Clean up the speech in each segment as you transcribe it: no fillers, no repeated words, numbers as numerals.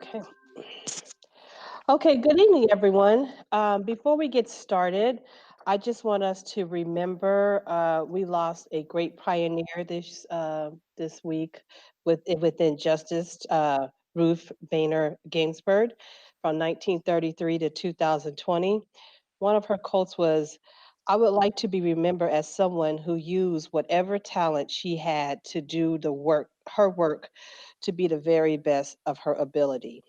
Okay. Okay, good evening, everyone. Before we get started, I just want us to remember we lost a great pioneer this week within justice, Ruth Bader Ginsburg, from 1933 to 2020. One of her quotes was, "I would like to be remembered as someone who used whatever talent she had to do her work, to be the very best of her ability."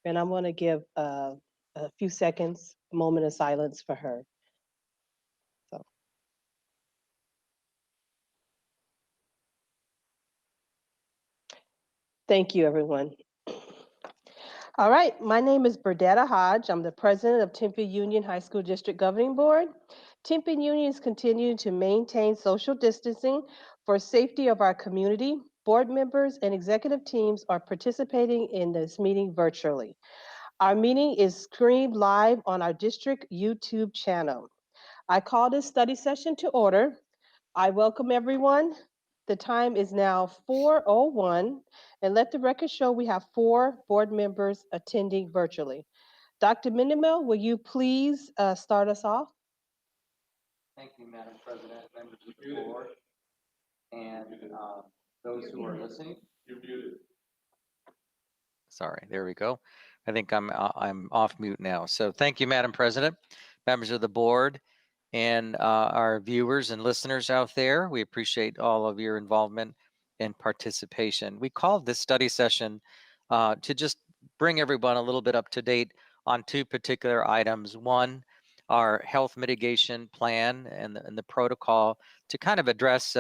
And I'm going to give a few seconds, a moment of silence for her. So, thank you, everyone. All right, my name is Burdetta Hodge. I'm the president of Tempe Union High School District Governing Board. Tempe Union is continuing to maintain social distancing for safety of our community. Board members and executive teams are participating in this meeting virtually. Our meeting is streamed live on our district YouTube channel. I call this study session to order. I welcome everyone. The time is now 4:01, and let the record show we have 4 board members attending virtually. Dr. Mendemel, will you please start us off? Thank you, Madam President, members of the board, and those who are listening. You're muted. Sorry, there we go. I think I'm off mute now. So thank you, Madam President, members of the board, and our viewers and listeners out there. We appreciate all of your involvement and participation. We called this study session to just bring everyone a little bit up to date on 2 particular items. One, our health mitigation plan and the protocol to kind of address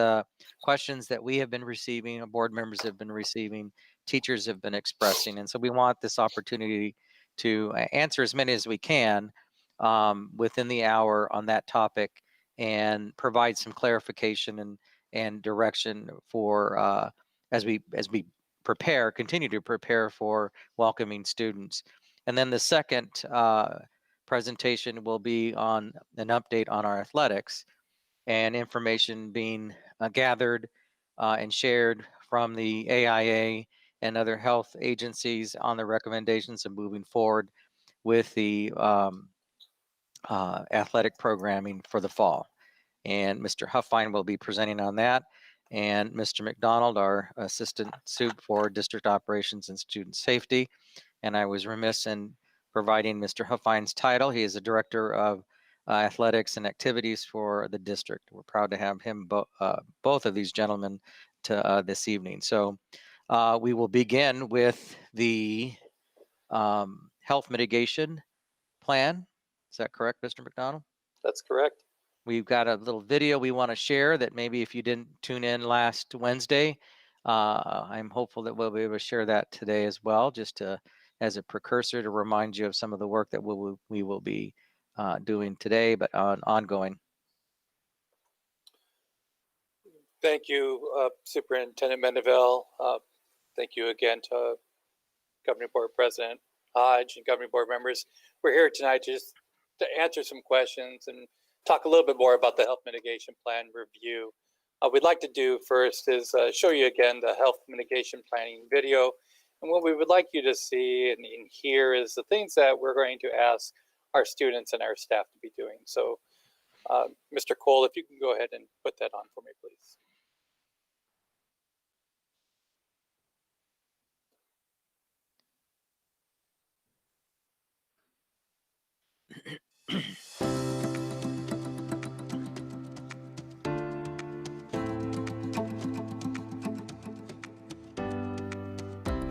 questions that we have been receiving, board members have been receiving, teachers have been expressing. And so we want this opportunity to answer as many as we can within the hour on that topic and provide some clarification and direction for as we continue to prepare for welcoming students. And then the second presentation will be on an update on our athletics and information being gathered and shared from the AIA and other health agencies on the recommendations of moving forward with the athletic programming for the fall. And Mr. Huffine will be presenting on that. And Mr. McDonald, our assistant soup for district operations and student safety. And I was remiss in providing Mr. Huffine's title. He is the director of athletics and activities for the district. We're proud to have him, both of these gentlemen, to this evening. So we will begin with the health mitigation plan. Is that correct, Mr. McDonald? That's correct. We've got a little video we want to share that maybe if you didn't tune in last Wednesday, I'm hopeful that we'll be able to share that today as well, just to as a precursor to remind you of some of the work that we will be doing today, but ongoing. Thank you, Superintendent Mendeville. Thank you again to Governing Board President Hodge and Governing Board members. We're here tonight just to answer some questions and talk a little bit more about the health mitigation plan review. We'd like to do first is show you again the health mitigation planning video. And what we would like you to see and hear is the things that we're going to ask our students and our staff to be doing. So Mr. Cole, if you can go ahead and put that on for me, please.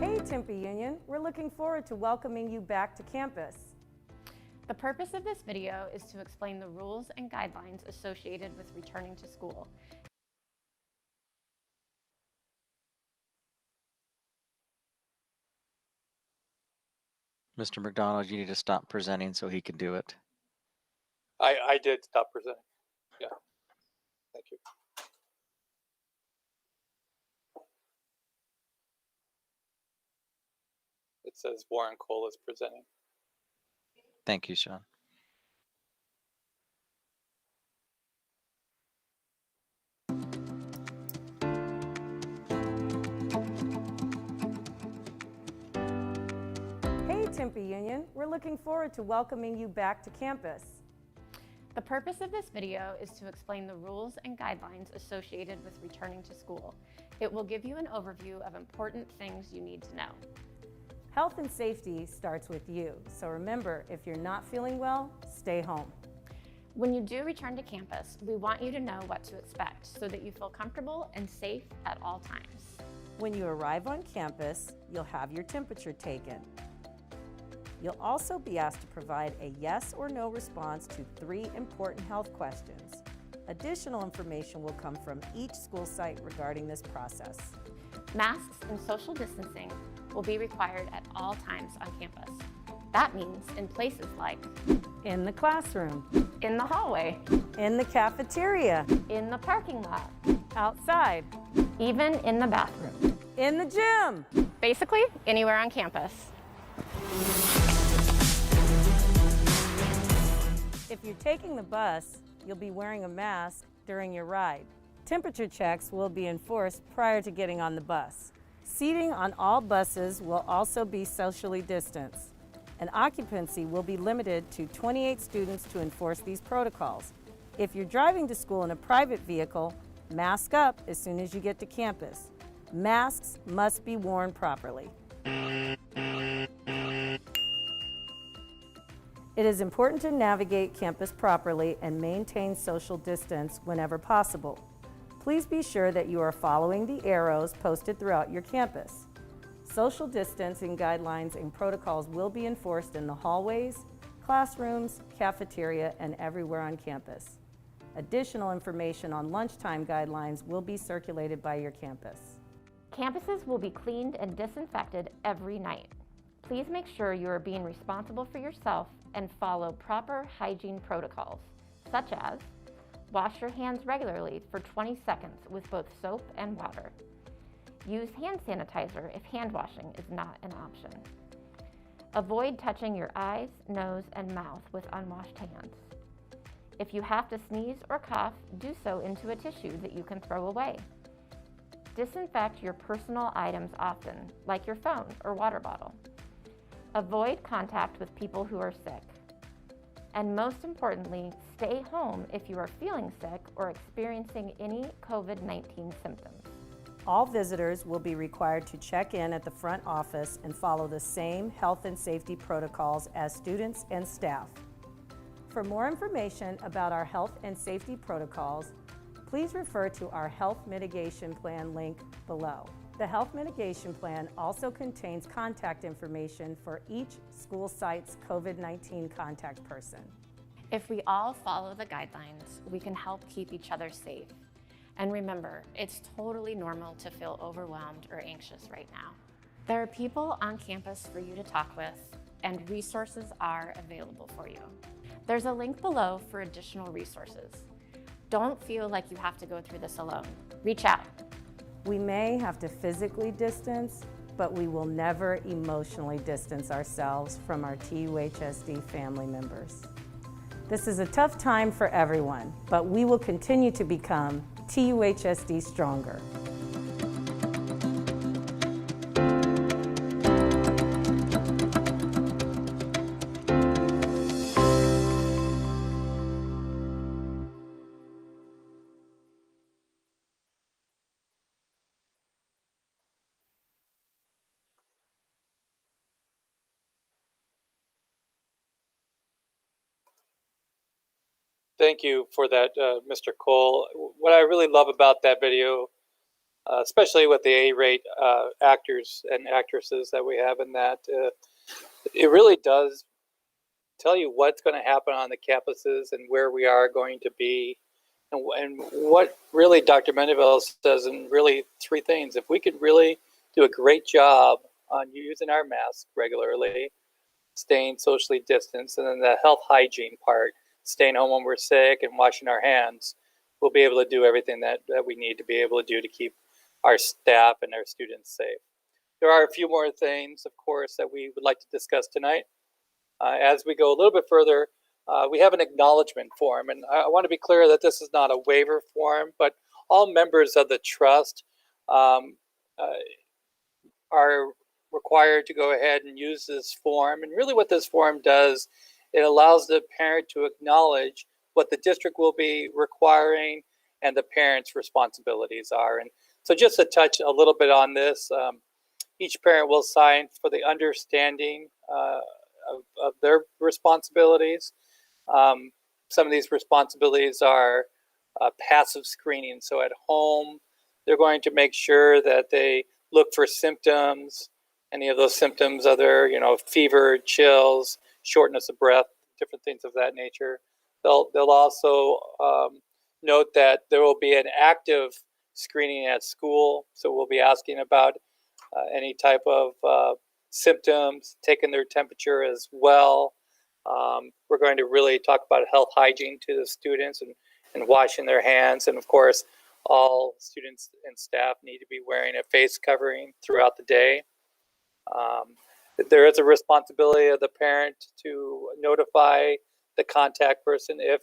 Hey Tempe Union, we're looking forward to welcoming you back to campus. The purpose of this video is to explain the rules and guidelines associated with returning to school. Mr. McDonald, you need to stop presenting so he can do it. I did stop presenting. Yeah, thank you. It says Warren Cole is presenting. Thank you, Sean. Tempe Union, we're looking forward to welcoming you back to campus. The purpose of this video is to explain the rules and guidelines associated with returning to school. It will give you an overview of important things you need to know. Health and safety starts with you, so remember, if you're not feeling well, stay home. When you do return to campus, we want you to know what to expect so that you feel comfortable and safe at all times. When you arrive on campus, you'll have your temperature taken. You'll also be asked to provide a yes or no response to 3 important health questions. Additional information will come from each school site regarding this process. Masks and social distancing will be required at all times on campus. That means in places like In the classroom, in the hallway, in the cafeteria, in the parking lot, outside, even in the bathroom. in the gym. Basically, anywhere on campus. If you're taking the bus, you'll be wearing a mask during your ride. Temperature checks will be enforced prior to getting on the bus. Seating on all buses will also be socially distanced, and occupancy will be limited to 28 students to enforce these protocols. If you're driving to school in a private vehicle, mask up as soon as you get to campus. Masks must be worn properly. It is important to navigate campus properly and maintain social distance whenever possible. Please be sure that you are following the arrows posted throughout your campus. Social distancing guidelines and protocols will be enforced in the hallways, classrooms, cafeteria, and everywhere on campus. Additional information on lunchtime guidelines will be circulated by your campus. Campuses will be cleaned and disinfected every night. Please make sure you are being responsible for yourself and follow proper hygiene protocols, such as wash your hands regularly for 20 seconds with both soap and water. Use hand sanitizer if hand washing is not an option. Avoid touching your eyes, nose, and mouth with unwashed hands. If you have to sneeze or cough, do so into a tissue that you can throw away. Disinfect your personal items often, like your phone or water bottle. Avoid contact with people who are sick. And most importantly, stay home if you are feeling sick or experiencing any COVID-19 symptoms. All visitors will be required to check in at the front office and follow the same health and safety protocols as students and staff. For more information about our health and safety protocols, please refer to our Health Mitigation Plan link below. The Health Mitigation Plan also contains contact information for each school site's COVID-19 contact person. If we all follow the guidelines, we can help keep each other safe. And remember, it's totally normal to feel overwhelmed or anxious right now. There are people on campus for you to talk with, and resources are available for you. There's a link below for additional resources. Don't feel like you have to go through this alone. Reach out. We may have to physically distance, but we will never emotionally distance ourselves from our TUHSD family members. This is a tough time for everyone, but we will continue to become TUHSD stronger. Thank you for that, Mr. Cole. What I really love about that video, especially with the A-rate actors and actresses that we have in that, it really does tell you what's going to happen on the campuses and where we are going to be. And what really Dr. Mendeville says, and really 3 things. If we could really do a great job on using our masks regularly, staying socially distanced, and then the health hygiene part, staying home when we're sick and washing our hands, we'll be able to do everything that we need to be able to do to keep our staff and our students safe. There are a few more things, of course, that we would like to discuss tonight. As we go a little bit further, we have an acknowledgement form, and I want to be clear that this is not a waiver form, but all members of the trust are required to go ahead and use this form. And really what this form does, it allows the parent to acknowledge what the district will be requiring and the parent's responsibilities are. And so just to touch a little bit on this, each parent will sign for the understanding of their responsibilities. Some of these responsibilities are passive screening. So at home, they're going to make sure that they look for symptoms, any of those symptoms, other, fever, chills, shortness of breath, different things of that nature. They'll also note that there will be an active screening at school. So we'll be asking about any type of symptoms, taking their temperature as well. We're going to really talk about health hygiene to the students and washing their hands. And of course, all students and staff need to be wearing a face covering throughout the day. There is a responsibility of the parent to notify the contact person if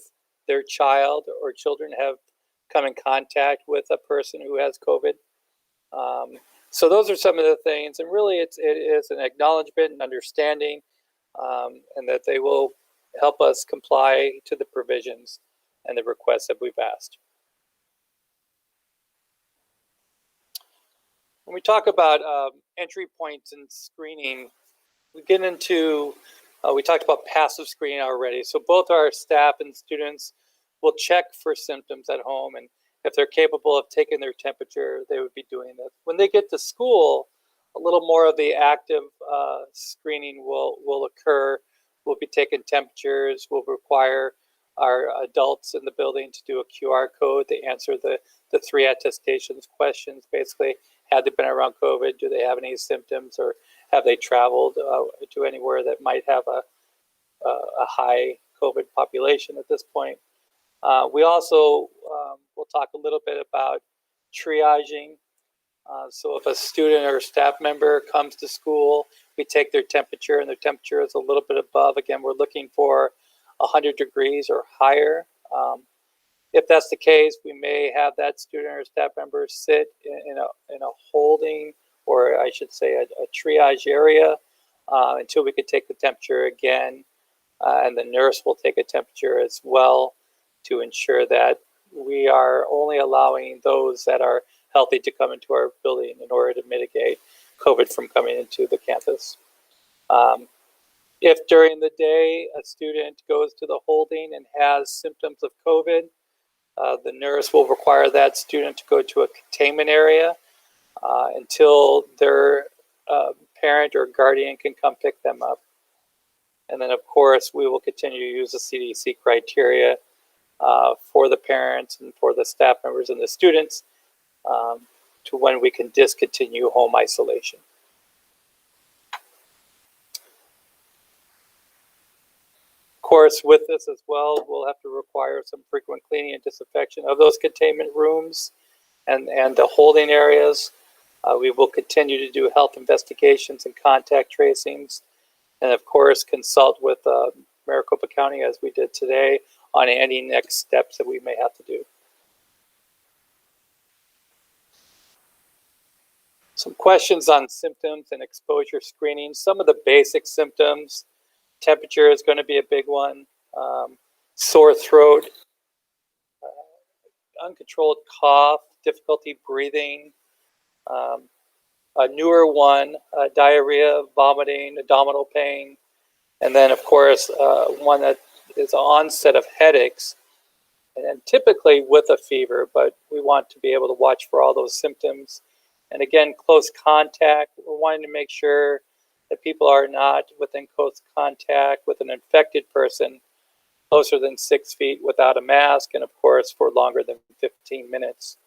their child or children have come in contact with a person who has COVID. So those are some of the things, and really it is an acknowledgement and understanding, and that they will help us comply to the provisions and the requests that we've asked. When we talk about entry points and screening, we get into, we talked about passive screening already. So both our staff and students will check for symptoms at home, and if they're capable of taking their temperature, they would be doing that. When they get to school, a little more of the active screening will occur. We'll be taking temperatures. We'll require our adults in the building to do a QR code to answer the 3 attestations questions. Basically, have they been around COVID? Do they have any symptoms, or have they traveled to anywhere that might have a high COVID population at this point? We also will talk a little bit about triaging. So if a student or staff member comes to school, we take their temperature and their temperature is a little bit above. Again, we're looking for 100 degrees or higher. If that's the case, we may have that student or staff member sit in a holding, or I should say a triage area, until we could take the temperature again. And the nurse will take a temperature as well to ensure that we are only allowing those that are healthy to come into our building in order to mitigate COVID from coming into the campus. If during the day a student goes to the holding and has symptoms of COVID, the nurse will require that student to go to a containment area until their parent or guardian can come pick them up. And then, of course, we will continue to use the CDC criteria for the parents and for the staff members and the students to when we can discontinue home isolation. Of course, with this as well, we'll have to require some frequent cleaning and disinfection of those containment rooms and the holding areas. We will continue to do health investigations and contact tracings, and of course consult with Maricopa County, as we did today, on any next steps that we may have to do. Some questions on symptoms and exposure screening. Some of the basic symptoms: temperature is going to be a big one, sore throat, uncontrolled cough, difficulty breathing, a newer one, diarrhea, vomiting, abdominal pain, and then of course one that is onset of headaches, and typically with a fever, but we want to be able to watch for all those symptoms. And again, close contact, we're wanting to make sure that people are not within close contact with an infected person closer than 6 feet without a mask, and of course for longer than 15 minutes.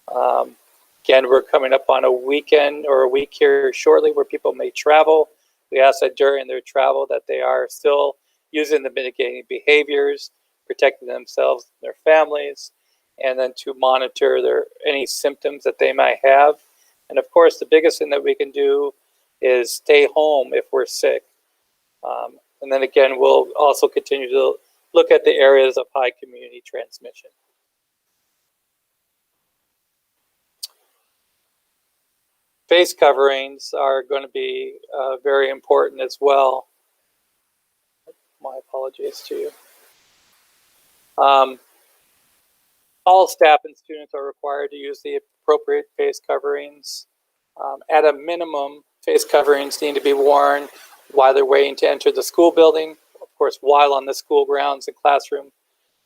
Again, we're coming up on a weekend or a week here shortly where people may travel. We ask that during their travel that they are still using the mitigating behaviors, protecting themselves and their families, and then to monitor any symptoms that they might have. And of course, the biggest thing that we can do is stay home if we're sick. And then again, we'll also continue to look at the areas of high community transmission. Face coverings are going to be very important as well. My apologies to you. All staff and students are required to use the appropriate face coverings. At a minimum, face coverings need to be worn while they're waiting to enter the school building, of course, while on the school grounds and classroom,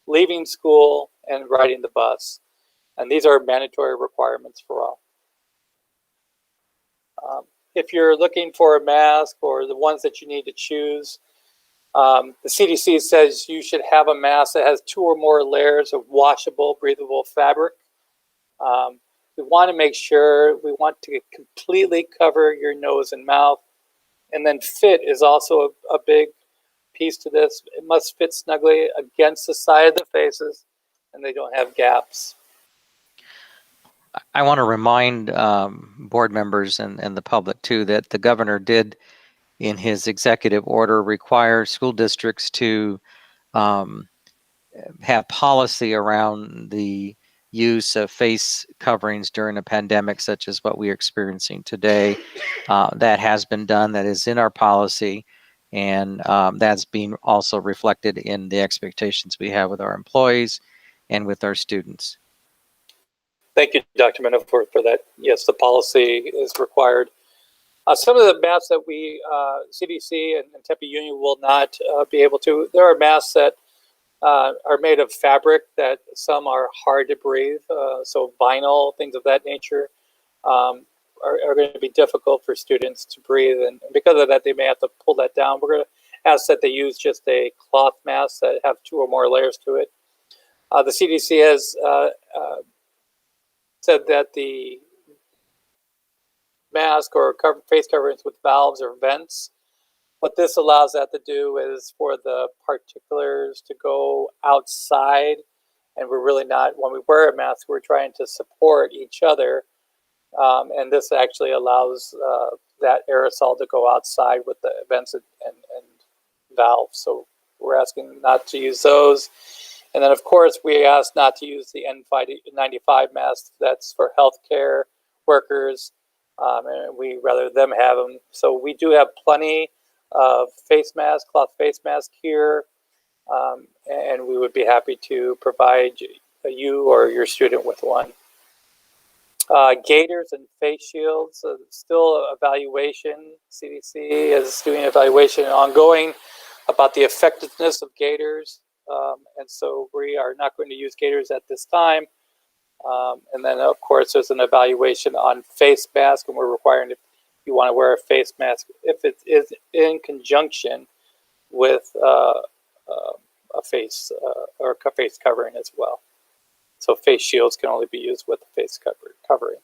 leaving school, and riding the bus. And these are mandatory requirements for all. If you're looking for a mask or the ones that you need to choose, the CDC says you should have a mask that has 2 or more layers of washable, breathable fabric. We want to make sure, we want to completely cover your nose and mouth. And then fit is also a big piece to this. It must fit snugly against the side of the faces, and they don't have gaps. I want to remind board members and the public too that the governor did, in his executive order, require school districts to have policy around the use of face coverings during a pandemic such as what we're experiencing today. That has been done. That is in our policy. And that's being also reflected in the expectations we have with our employees and with our students. Thank you, Dr. Minow, for that. Yes, the policy is required. Some of the masks that we, CDC and Tempe Union will not be able to, there are masks that are made of fabric that some are hard to breathe. So vinyl, things of that nature are going to be difficult for students to breathe. And because of that, they may have to pull that down. We're going to ask that they use just a cloth mask that have 2 or more layers to it. The CDC has said that the mask or face coverings with valves or vents, what this allows that to do is for the particulars to go outside, and we're really not, when we wear a mask, we're trying to support each other, and this actually allows that aerosol to go outside with the vents and valves. So we're asking not to use those. And then, of course, we ask not to use the N95 mask. That's for healthcare workers, and we rather them have them. So we do have plenty of face masks, cloth face masks here, and we would be happy to provide you or your student with one. Gaiters and face shields, still evaluation. CDC is doing evaluation ongoing about the effectiveness of gaiters. And so we are not going to use gaiters at this time. And then, of course, there's an evaluation on face mask, and we're requiring if you want to wear a face mask, if it is in conjunction with a face or face covering as well. So face shields can only be used with the face covering.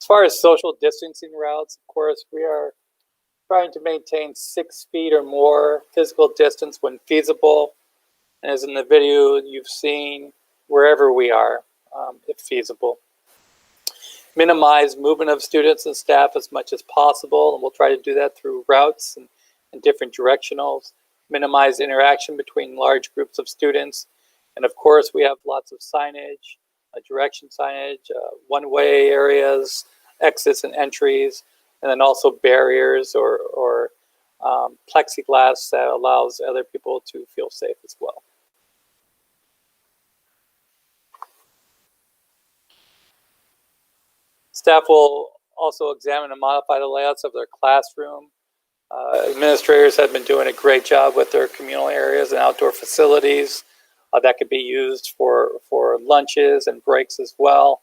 As far as social distancing routes, of course, we are trying to maintain 6 feet or more physical distance when feasible. And as in the video you've seen, wherever we are, if feasible. Minimize movement of students and staff as much as possible, and we'll try to do that through routes and different directionals. Minimize interaction between large groups of students. And of course, we have lots of signage, direction signage, one-way areas, exits and entries, and then also barriers or plexiglass that allows other people to feel safe as well. Staff will also examine and modify the layouts of their classroom. Administrators have been doing a great job with their communal areas and outdoor facilities. That could be used for lunches and breaks as well.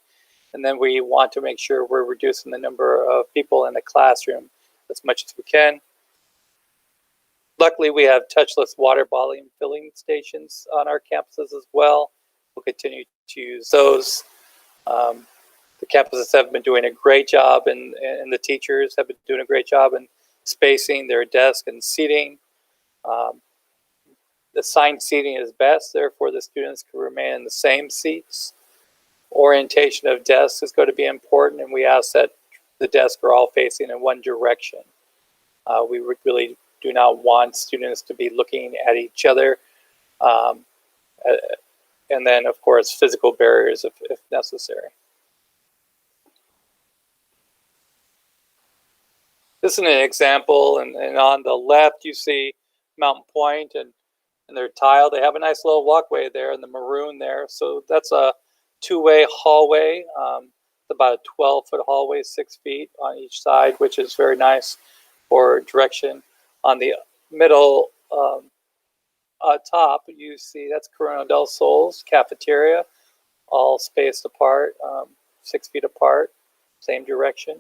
And then we want to make sure we're reducing the number of people in the classroom as much as we can. Luckily, we have touchless water bottling filling stations on our campuses as well. We'll continue to use those. The campuses have been doing a great job, and the teachers have been doing a great job in spacing their desk and seating. The assigned seating is best, therefore the students can remain in the same seats. Orientation of desks is going to be important, and we ask that the desks are all facing in one direction. We really do not want students to be looking at each other. And then, of course, physical barriers if necessary. This is an example, and on the left you see Mountain Point, and they're tiled. They have a nice little walkway there in the maroon there. So that's a two-way hallway. About a 12-foot hallway, 6 feet on each side, which is very nice for direction. On the middle top, you see that's Corona del Sol's cafeteria, all spaced apart, 6 feet apart, same direction.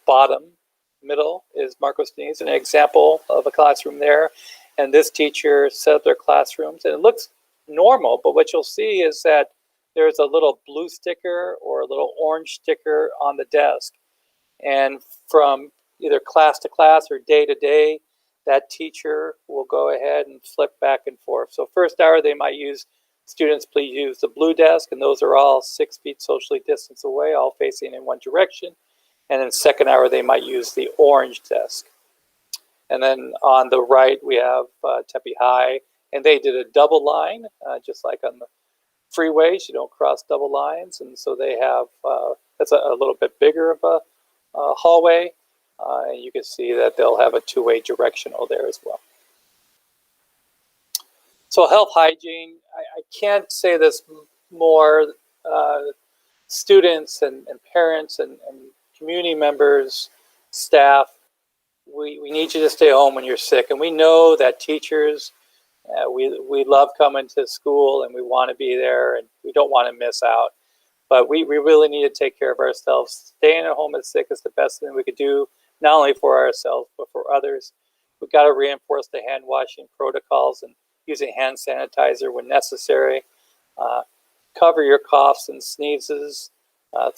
Bottom middle is Marcos Diniz, an example of a classroom there. And this teacher set up their classrooms, and it looks normal, but what you'll see is that there's a little blue sticker or a little orange sticker on the desk. And from either class to class or day to day, that teacher will go ahead and flip back and forth. So first hour, they might use, students please use the blue desk, and those are all 6 feet socially distanced away, all facing in one direction. And then second hour, they might use the orange desk. And then on the right, we have Tempe High, and they did a double line, just like on the freeways. You don't cross double lines, and so they have, that's a little bit bigger of a hallway. And you can see that they'll have a two-way directional there as well. So health hygiene, I can't say this more. Students and parents and community members, staff, we need you to stay home when you're sick. And we know that teachers, we love coming to school and we want to be there and we don't want to miss out. But we really need to take care of ourselves. Staying at home is sick is the best thing we could do, not only for ourselves, but for others. We've got to reinforce the hand washing protocols and using hand sanitizer when necessary. Cover your coughs and sneezes.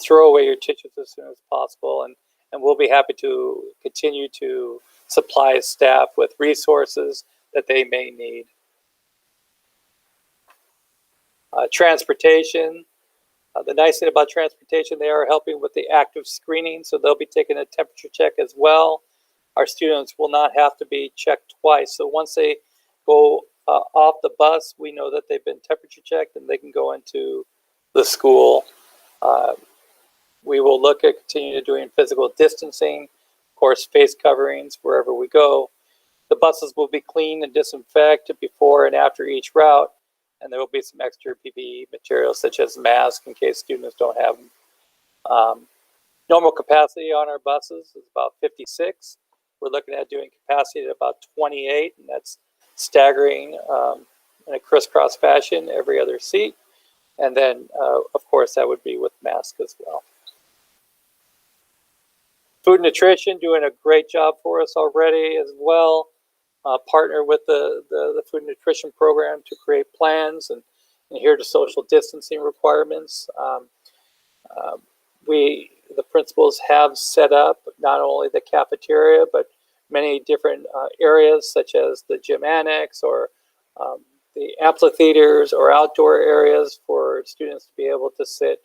Throw away your tissues as soon as possible. And we'll be happy to continue to supply staff with resources that they may need. Transportation. The nice thing about transportation, they are helping with the active screening, so they'll be taking a temperature check as well. Our students will not have to be checked twice. So once they go off the bus, we know that they've been temperature checked and they can go into the school. We will look at continuing to doing physical distancing, of course, face coverings wherever we go. The buses will be cleaned and disinfected before and after each route, and there will be some extra PPE materials such as masks in case students don't have them. Normal capacity on our buses is about 56. We're looking at doing capacity at about 28, and that's staggering in a crisscross fashion every other seat. And then, of course, that would be with masks as well. Food and nutrition doing a great job for us already as well. Partner with the food and nutrition program to create plans and adhere to social distancing requirements. The principals have set up not only the cafeteria, but many different areas such as the gym annex or the amphitheaters or outdoor areas for students to be able to sit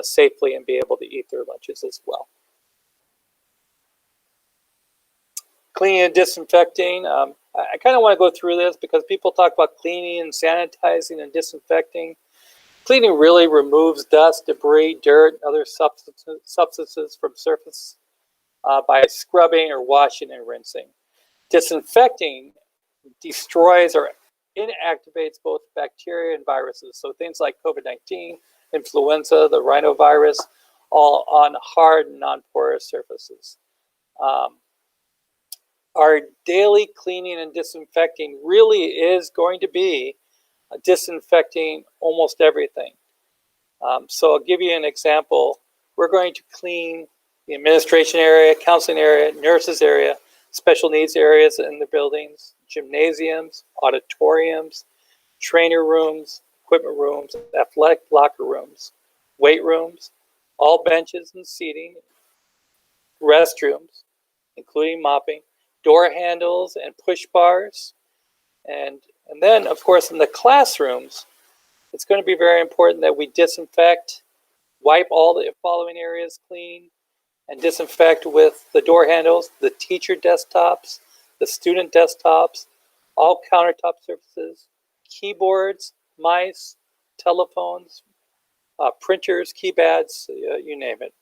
safely and be able to eat their lunches as well. Cleaning and disinfecting. I kind of want to go through this because people talk about cleaning and sanitizing and disinfecting. Cleaning really removes dust, debris, dirt, and other substances from surface by scrubbing or washing and rinsing. Disinfecting destroys or inactivates both bacteria and viruses. So things like COVID-19, influenza, the rhinovirus, all on hard and non-porous surfaces. Our daily cleaning and disinfecting really is going to be disinfecting almost everything. So I'll give you an example. We're going to clean the administration area, counseling area, nurses area, special needs areas in the buildings, gymnasiums, auditoriums, trainer rooms, equipment rooms, athletic locker rooms, weight rooms, all benches and seating, restrooms, including mopping, door handles and push bars. And then, of course, in the classrooms, it's going to be very important that we disinfect, wipe all the following areas clean, and disinfect with the door handles, the teacher desktops, the student desktops, all countertop surfaces, keyboards, mice, telephones, printers, keypads, you name it.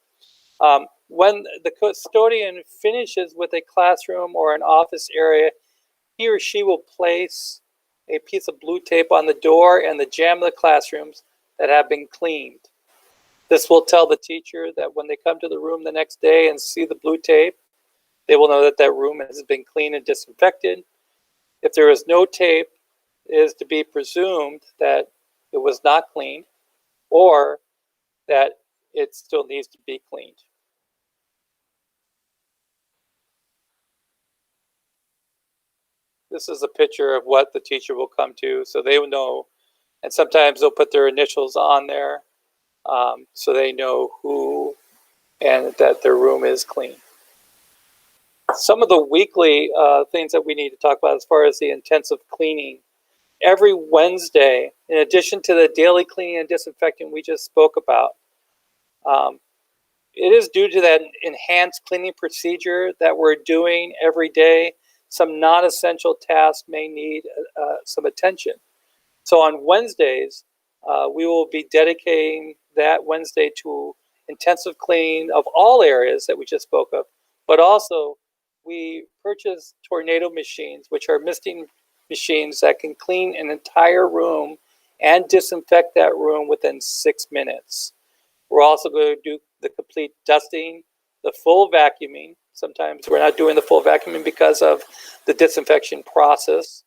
when the custodian finishes with a classroom or an office area, he or she will place a piece of blue tape on the door and the jamb of the classrooms that have been cleaned. This will tell the teacher that when they come to the room the next day and see the blue tape, they will know that that room has been cleaned and disinfected. If there is no tape, it is to be presumed that it was not cleaned or that it still needs to be cleaned. This is a picture of what the teacher will come to, so they will know, and sometimes they'll put their initials on there so they know who and that their room is clean. Some of the weekly things that we need to talk about as far as the intensive cleaning. Every Wednesday, in addition to the daily cleaning and disinfecting we just spoke about, it is due to that enhanced cleaning procedure that we're doing every day. Some non-essential tasks may need some attention. So on Wednesdays, we will be dedicating that Wednesday to intensive cleaning of all areas that we just spoke of, but also we purchase tornado machines, which are misting machines that can clean an entire room and disinfect that room within 6 minutes. We're also going to do the complete dusting, the full vacuuming. Sometimes we're not doing the full vacuuming because of the disinfection process.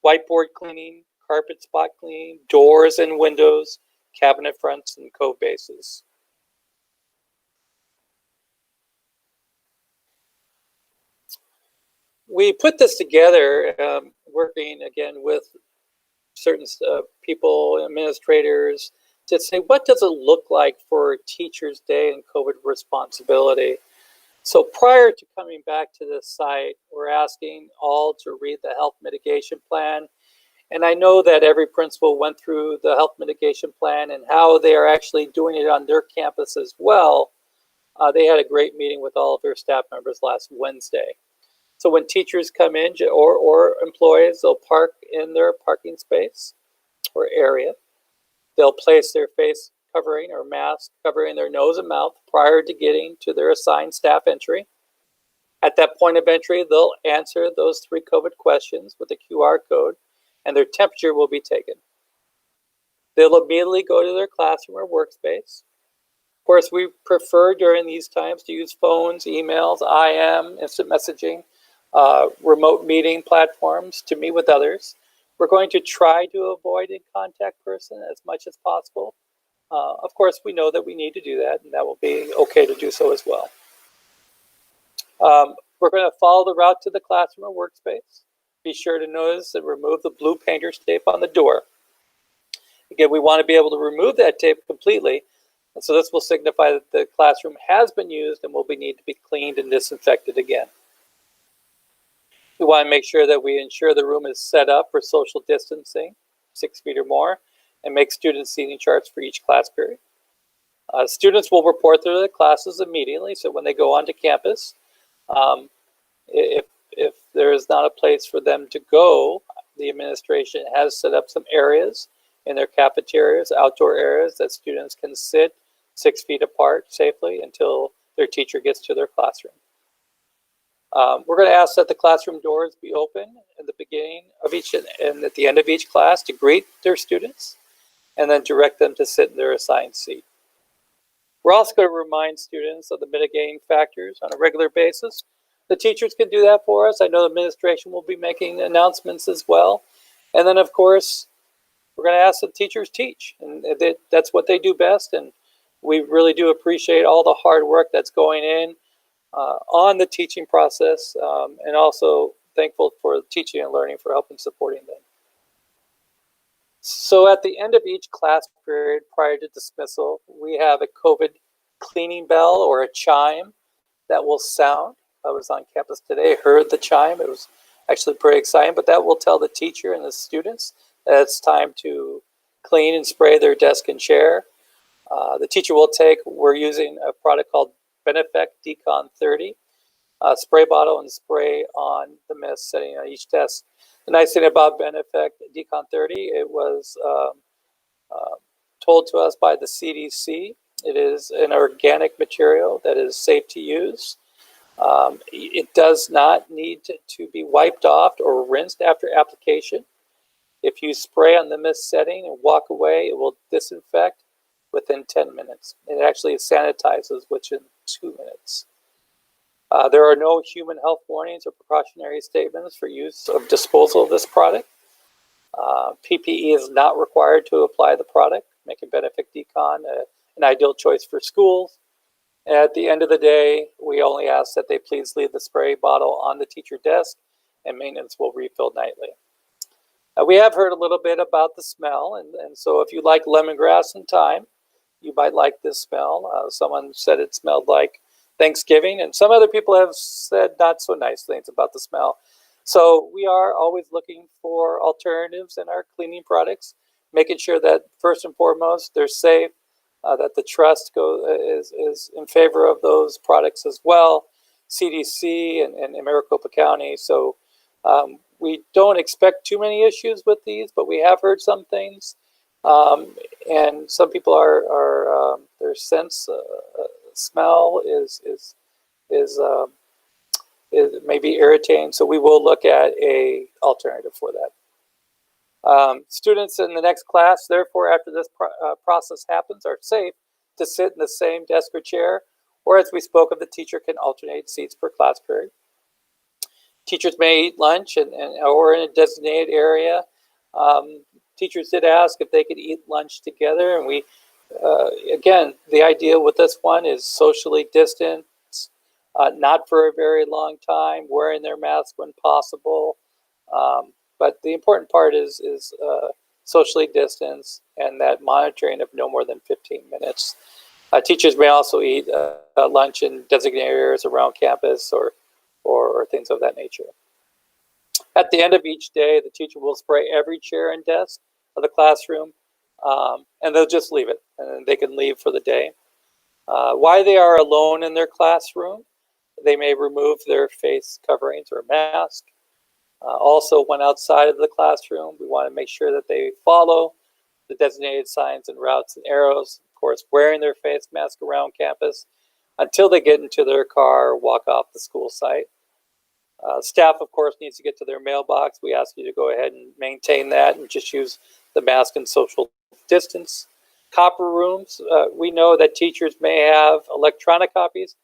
Whiteboard cleaning, carpet spot cleaning, doors and windows, cabinet fronts, and cove bases. We put this together working again with certain people, administrators, to say, what does it look like for Teachers' Day and COVID responsibility? So prior to coming back to this site, we're asking all to read the health mitigation plan. And I know that every principal went through the health mitigation plan and how they are actually doing it on their campus as well. They had a great meeting with all of their staff members last Wednesday. So when teachers come in or employees, they'll park in their parking space or area. They'll place their face covering or mask covering their nose and mouth prior to getting to their assigned staff entry. At that point of entry, they'll answer those 3 COVID questions with a QR code, and their temperature will be taken. They'll immediately go to their classroom or workspace. Of course, we prefer during these times to use phones, emails, IM, instant messaging, remote meeting platforms to meet with others. We're going to try to avoid a contact person as much as possible. Of course, we know that we need to do that, and that will be okay to do so as well. We're going to follow the route to the classroom or workspace. Be sure to notice and remove the blue painter's tape on the door. Again, we want to be able to remove that tape completely, and so this will signify that the classroom has been used and will need to be cleaned and disinfected again. We want to make sure that we ensure the room is set up for social distancing, 6 feet or more, and make student seating charts for each class period. Students will report to their classes immediately, so when they go onto campus, if there is not a place for them to go, the administration has set up some areas in their cafeterias, outdoor areas that students can sit 6 feet apart safely until their teacher gets to their classroom. We're going to ask that the classroom doors be open at the beginning of each and at the end of each class to greet their students and then direct them to sit in their assigned seat. We're also going to remind students of the mitigating factors on a regular basis. The teachers can do that for us. I know the administration will be making announcements as well. And then, of course, we're going to ask the teachers teach, and that's what they do best. And we really do appreciate all the hard work that's going in on the teaching process, and also thankful for teaching and learning for helping supporting them. So at the end of each class period prior to dismissal, we have a COVID cleaning bell or a chime that will sound. I was on campus today, heard the chime. It was actually pretty exciting, but that will tell the teacher and the students that it's time to clean and spray their desk and chair. The teacher will take, we're using a product called Benefect Decon 30, spray bottle and spray on the mist sitting on each desk. The nice thing about Benefect Decon 30, it was told to us by the CDC It is an organic material that is safe to use. It does not need to be wiped off or rinsed after application. If you spray on the mist setting and walk away, it will disinfect within 10 minutes. It actually sanitizes within 2 minutes. There are no human health warnings or precautionary statements for use of disposal of this product. PPE is not required to apply the product, making Benefit Decon an ideal choice for schools. And at the end of the day, we only ask that they please leave the spray bottle on the teacher desk, and maintenance will refill nightly. We have heard a little bit about the smell, and so if you like lemongrass and thyme, you might like this smell. Someone said it smelled like Thanksgiving, and some other people have said not so nice things about the smell. So we are always looking for alternatives in our cleaning products, making sure that first and foremost they're safe, that the trust is in favor of those products as well, CDC and Maricopa County. So we don't expect too many issues with these, but we have heard some things. And some people are their sense smell is maybe irritating, so we will look at a alternative for that. Students in the next class, therefore, after this process happens, are safe to sit in the same desk or chair, or as we spoke of, the teacher can alternate seats per class period. Teachers may eat lunch or in a designated area. Teachers did ask if they could eat lunch together, and we, again, the idea with this one is socially distant, not for a very long time, wearing their mask when possible. But the important part is socially distanced and that monitoring of no more than 15 minutes. Teachers may also eat lunch in designated areas around campus or things of that nature. At the end of each day, the teacher will spray every chair and desk of the classroom, and they'll just leave it, and they can leave for the day. While they are alone in their classroom, they may remove their face coverings or mask. Also, when outside of the classroom, we want to make sure that they follow the designated signs and routes and arrows, of course, wearing their face mask around campus until they get into their car or walk off the school site. Staff, of course, needs to get to their mailbox. We ask you to go ahead and maintain that and just use the mask and social distance. Copper rooms, we know that teachers may have electronic copies,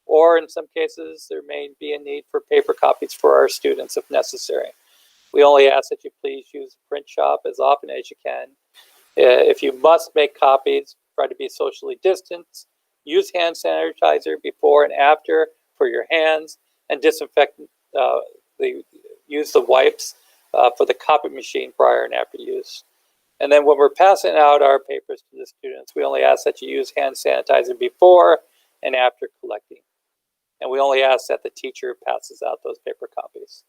or in some cases, there may be a need for paper copies for our students if necessary. We only ask that you please use a print shop as often as you can. If you must make copies, try to be socially distanced. Use hand sanitizer before and after for your hands, and disinfect. Use the wipes for the copy machine prior and after use. And then when we're passing out our papers to the students, we only ask that you use hand sanitizer before and after collecting. And we only ask that the teacher passes out those paper copies.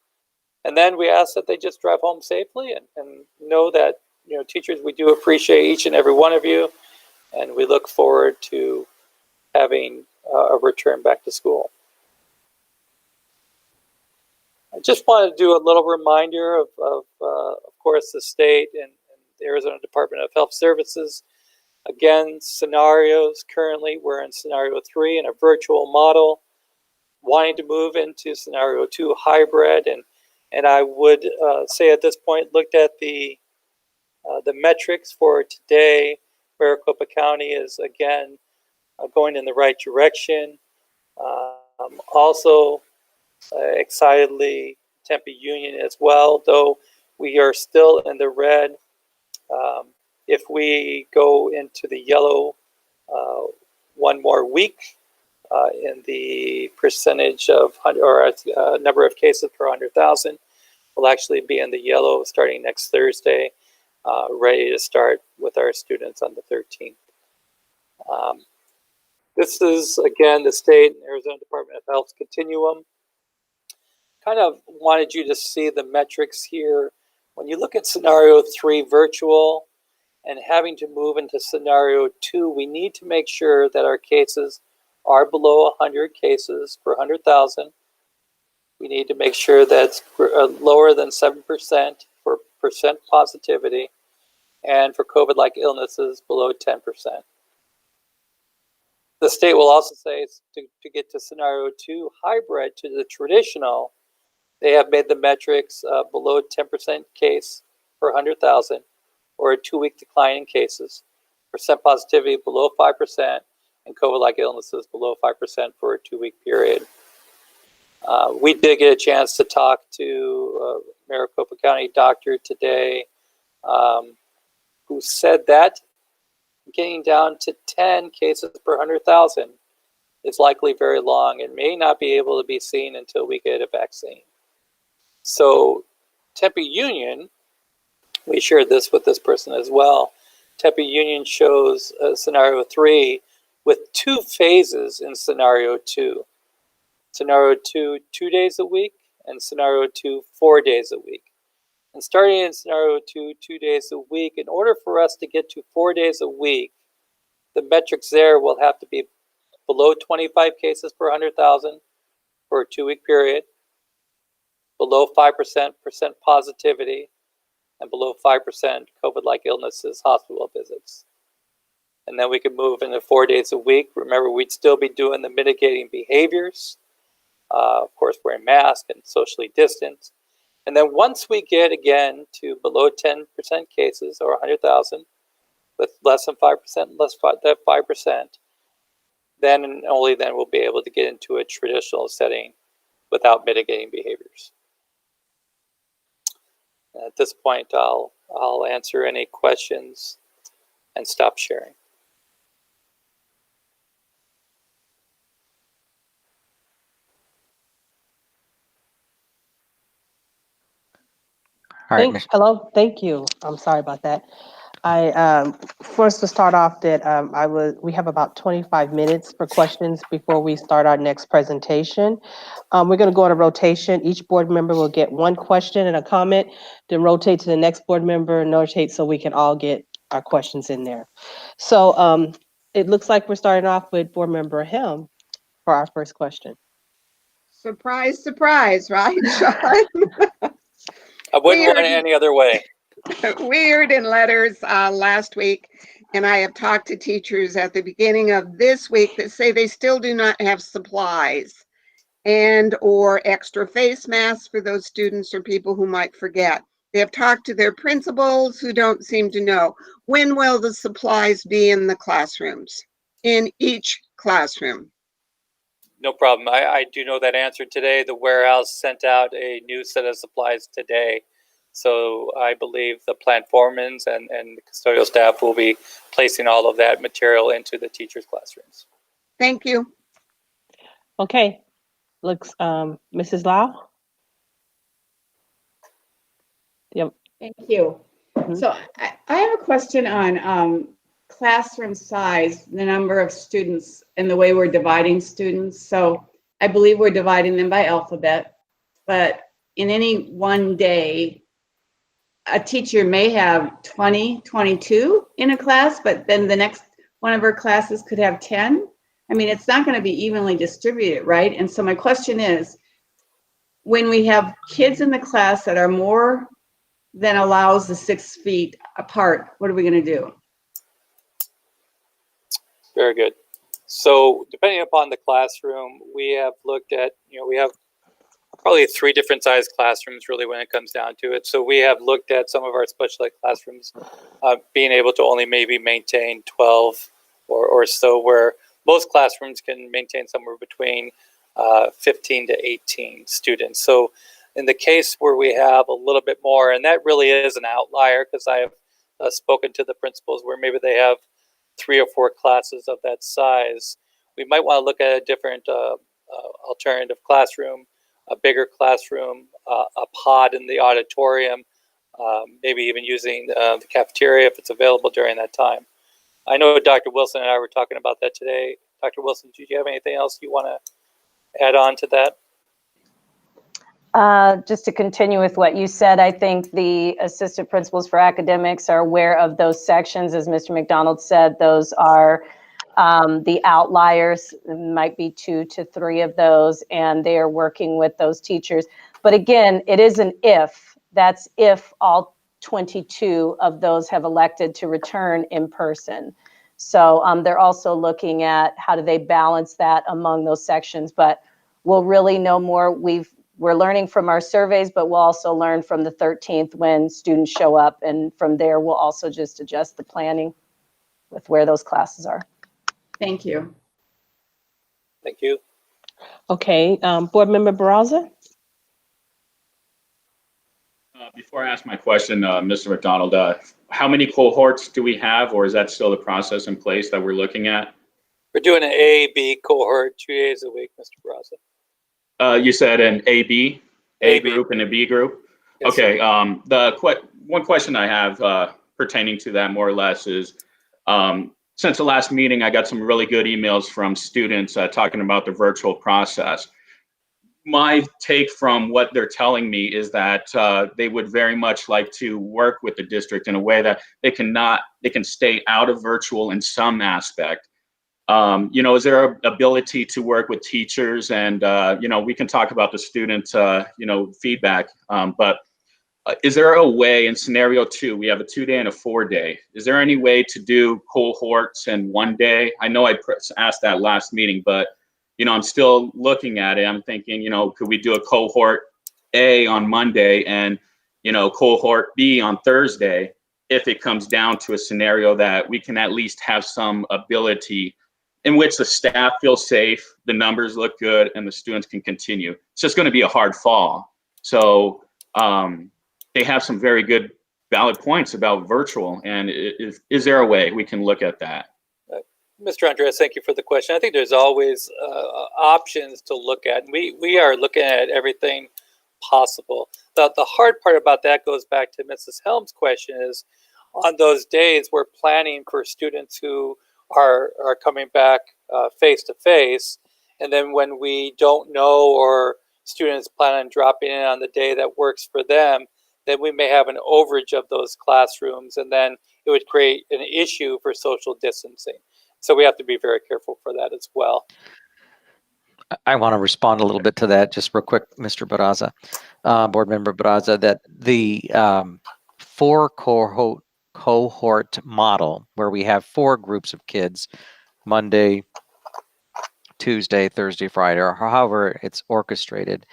And then we ask that they just drive home safely and know that, you know, teachers, we do appreciate each and every one of you, and we look forward to having a return back to school. I just wanted to do a little reminder of course, the state and the Arizona Department of Health Services. Again, scenarios. Currently, we're in scenario 3 in a virtual model, wanting to move into scenario 2 hybrid. And I would say at this point, looked at the metrics for today. Maricopa County is, again, going in the right direction. Also, excitedly, Tempe Union as well, though we are still in the red. If we go into the yellow one more week in the percentage of number of cases per 100,000, we'll actually be in the yellow starting next Thursday, ready to start with our students on the 13th. This is, again, the state and Arizona Department of Health's Continuum. Kind of wanted you to see the metrics here. When you look at scenario 3 virtual and having to move into scenario 2, we need to make sure that our cases are below 100 cases per 100,000. We need to make sure that's lower than 7% for percent positivity, and for COVID-like illnesses below 10%. The state will also say to get to scenario 2 hybrid to the traditional, they have made the metrics below 10% case per 100,000 or a 2-week decline in cases, percent positivity below 5%, and COVID-like illnesses below 5% for a 2-week period. We did get a chance to talk to Maricopa County doctor today who said that getting down to 10 cases per 100,000 is likely very long and may not be able to be seen until we get a vaccine. So Tempe Union, we shared this with this person as well. Tempe Union shows scenario 3 with 2 phases in scenario 2. Scenario 2, 2 days a week, and scenario 2, 4 days a week. And starting in scenario 2, 2 days a week, in order for us to get to 4 days a week, the metrics there will have to be below 25 cases per 100,000 for a 2-week period, below 5% positivity, and below 5% COVID-like illnesses, hospital visits. And then we can move into 4 days a week. Remember, we'd still be doing the mitigating behaviors, of course, wearing masks and socially distanced. And then once we get again to below 10% cases or 100,000 with less than 5%, less than 5%, then and only then we'll be able to get into a traditional setting without mitigating behaviors. At this point, I'll answer any questions and stop sharing. All right, Hello, thank you. I'm sorry about that. I first to start off that we have about 25 minutes for questions before we start our next presentation. We're going to go on a rotation. Each board member will get 1 question and a comment, then rotate to the next board member and rotate so we can all get our questions in there. So it looks like we're starting off with board member Helm for our first question. Surprise, surprise, right, Sean? I wouldn't want it any other way. Weird in letters last week, and I have talked to teachers at the beginning of this week that say they still do not have supplies and or extra face masks for those students or people who might forget. They have talked to their principals who don't seem to know. When will the supplies be in the classrooms, in each classroom? No problem. I do know that answer today. The warehouse sent out a new set of supplies today. So I believe the plant foremans and the custodial staff will be placing all of that material into the teachers' classrooms. Thank you. Okay, looks, Mrs. Lau? Yep. Thank you. So I have a question on classroom size, the number of students and the way we're dividing students. So I believe we're dividing them by alphabet, but in any one day, a teacher may have 20, 22 in a class, but then the next one of her classes could have 10. I mean, it's not going to be evenly distributed, right? And so my question is, when we have kids in the class that are more than allows the 6 feet apart, what are we going to do? Very good. So depending upon the classroom, we have looked at, we have probably 3 different size classrooms really when it comes down to it. So we have looked at some of our special ed classrooms being able to only maybe maintain 12 or so, where most classrooms can maintain somewhere between 15 to 18 students. So in the case where we have a little bit more, and that really is an outlier because I have spoken to the principals where maybe they have 3 or 4 classes of that size, we might want to look at a different alternative classroom, a bigger classroom, a pod in the auditorium, maybe even using the cafeteria if it's available during that time. I know Dr. Wilson and I were talking about that today. Dr. Wilson, do you have anything else you want to add on to that? Just to continue with what you said, I think the assistant principals for academics are aware of those sections. As Mr. McDonald said, those are the outliers. Might be 2 to 3 of those, and they are working with those teachers. But again, it is an if. That's if all 22 of those have elected to return in person. So they're also looking at how do they balance that among those sections, but we'll really know more. We're learning from our surveys, but we'll also learn from the 13th when students show up, and from there we'll also just adjust the planning with where those classes are. Thank you. Thank you. Okay, Board Member Barraza? Before I ask my question, Mr. McDonald, how many cohorts do we have, or is that still the process in place that we're looking at? We're doing an A-B cohort 2 days a week, Mr. Barraza. You said an A A-B. group and a B group? Yes, Okay, one question I have pertaining to that more or less is, since the last meeting, I got some really good emails from students talking about the virtual process. My take from what they're telling me is that they would very much like to work with the district in a way that they can stay out of virtual in some aspect. Is there an ability to work with teachers? And, we can talk about the student, feedback, but is there a way in scenario 2, we have a 2-day and a 4-day. Is there any way to do cohorts in 1 day? I know I asked that last meeting, but I'm still looking at it. I'm thinking, could we do a cohort A on Monday and, cohort B on Thursday, if it comes down to a scenario that we can at least have some ability in which the staff feels safe, the numbers look good, and the students can continue. It's just going to be a hard fall. So they have some very good valid points about virtual. And is there a way we can look at that? Mr. Andres, thank you for the question. I think there's always options to look at. We are looking at everything possible. The hard part about that goes back to Mrs. Helm's question is, on those days, we're planning for students who are coming back face to face. And then when we don't know, or students plan on dropping in on the day that works for them, then we may have an overage of those classrooms, and then it would create an issue for social distancing. So we have to be very careful for that as well. I want to respond a little bit to that just real quick, Mr. Barraza, Board Member Barraza, that the 4 cohort model, where we have 4 groups of kids, Monday, Tuesday, Thursday, Friday, or however it's orchestrated,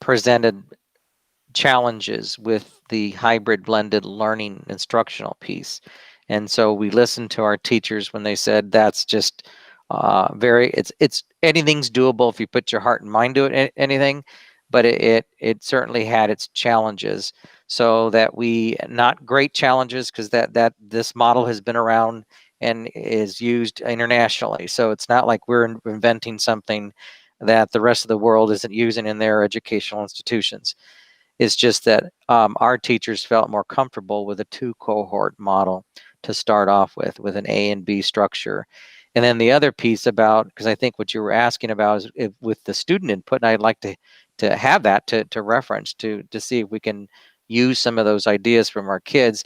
presented challenges with the hybrid blended learning instructional piece. And so we listened to our teachers when they said that's just it's anything's doable if you put your heart and mind to it, anything, but it certainly had its challenges. So that not great challenges, because that this model has been around and is used internationally. So it's not like we're inventing something that the rest of the world isn't using in their educational institutions. It's just that our teachers felt more comfortable with a 2 cohort model to start off with an A and B structure. And then the other piece about, because I think what you were asking about is with the student input, and I'd like to have that to reference to see if we can use some of those ideas from our kids.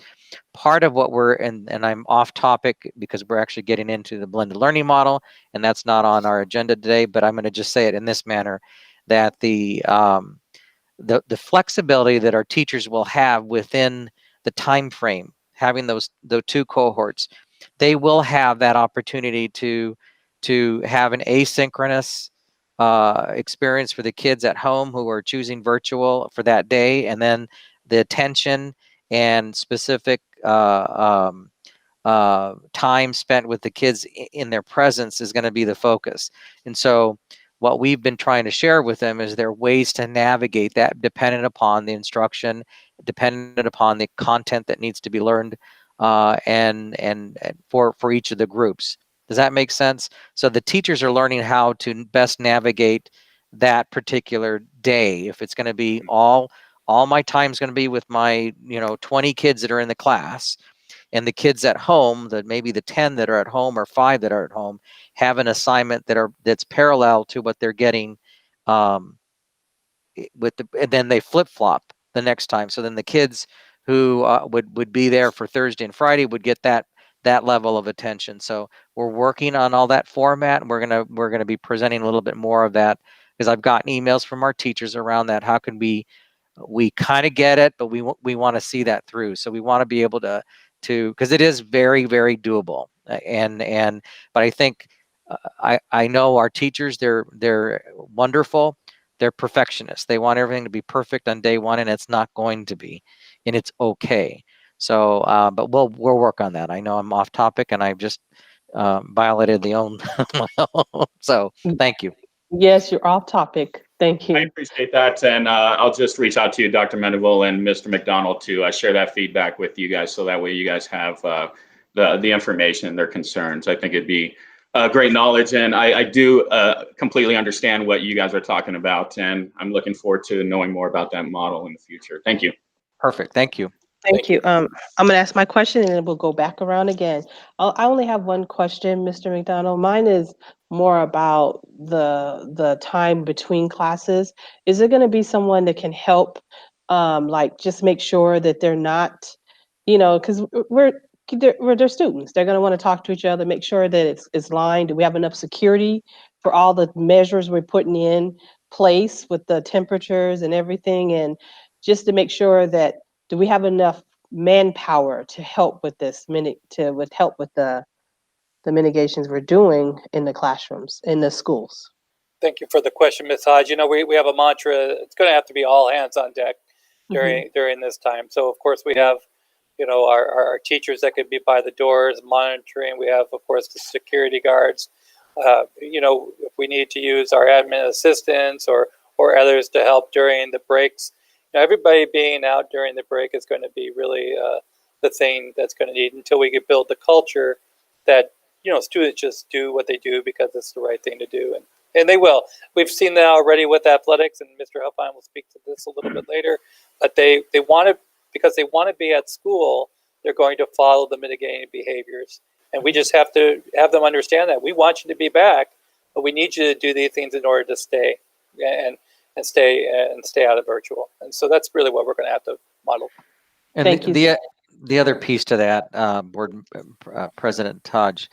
Part of what and I'm off topic because we're actually getting into the blended learning model, and that's not on our agenda today, but I'm going to just say it in this manner, that the flexibility that our teachers will have within the time frame, having those 2 cohorts, they will have that opportunity to have an asynchronous experience for the kids at home who are choosing virtual for that day, and then the attention and specific time spent with the kids in their presence is going to be the focus. And so what we've been trying to share with them is there are ways to navigate that dependent upon the instruction, dependent upon the content that needs to be learned, and for each of the groups. Does that make sense? So the teachers are learning how to best navigate that particular day. If it's going to be all my time is going to be with my 20 kids that are in the class, and the kids at home, that maybe the 10 that are at home or 5 that are at home, have an assignment that's parallel to what they're getting and then they flip-flop the next time. So then the kids who would be there for Thursday and Friday would get that level of attention. So we're working on all that format, and we're gonna be presenting a little bit more of that, because I've gotten emails from our teachers around that. How can we kind of get it, but we want to see that through. So we want to be able to because it is very, very doable. But I think I know our teachers, they're wonderful. They're perfectionists. They want everything to be perfect on day one, and it's not going to be, and it's okay. So, but we'll work on that. I know I'm off topic, and I've just violated the own. So, thank you. Yes, you're off topic. Thank I you. appreciate that, and I'll just reach out to you, Dr. Mendeville and Mr. McDonald, to share that feedback with you guys, so that way you guys have the information and their concerns. I think it'd be great knowledge, and I do completely understand what you guys are talking about, and I'm looking forward to knowing more about that model in the future. Thank you. Perfect. Thank you. Thank you. I'm going to ask my question and then we'll go back around again. I only have one question, Mr. McDonald. Mine is more about the time between classes. Is there going to be someone that can help, like just make sure that they're not, because they're students. They're going to want to talk to each other, make sure that it's lined. Do we have enough security for all the measures we're putting in place with the temperatures and everything? And just to make sure that, do we have enough manpower to help with this help with the mitigations we're doing in the classrooms, in the schools? Thank you for the question, Ms. Hodge. We have a mantra. It's going to have to be all hands on deck during this time. So of course we have, our teachers that could be by the doors monitoring. We have, of course, the security guards. If we need to use our admin assistants or others to help during the breaks, everybody being out during the break is going to be really the thing that's going to need, until we can build the culture that, students just do what they do because it's the right thing to do. And they will. We've seen that already with athletics, and Mr. Huffine will speak to this a little bit later. But they want to, because they want to be at school, they're going to follow the mitigating behaviors. And we just have to have them understand that we want you to be back, but we need you to do these things in order to stay and stay out of virtual. And so that's really what we're going to have to model. And Thank you. The other piece to that, Board President Hodge,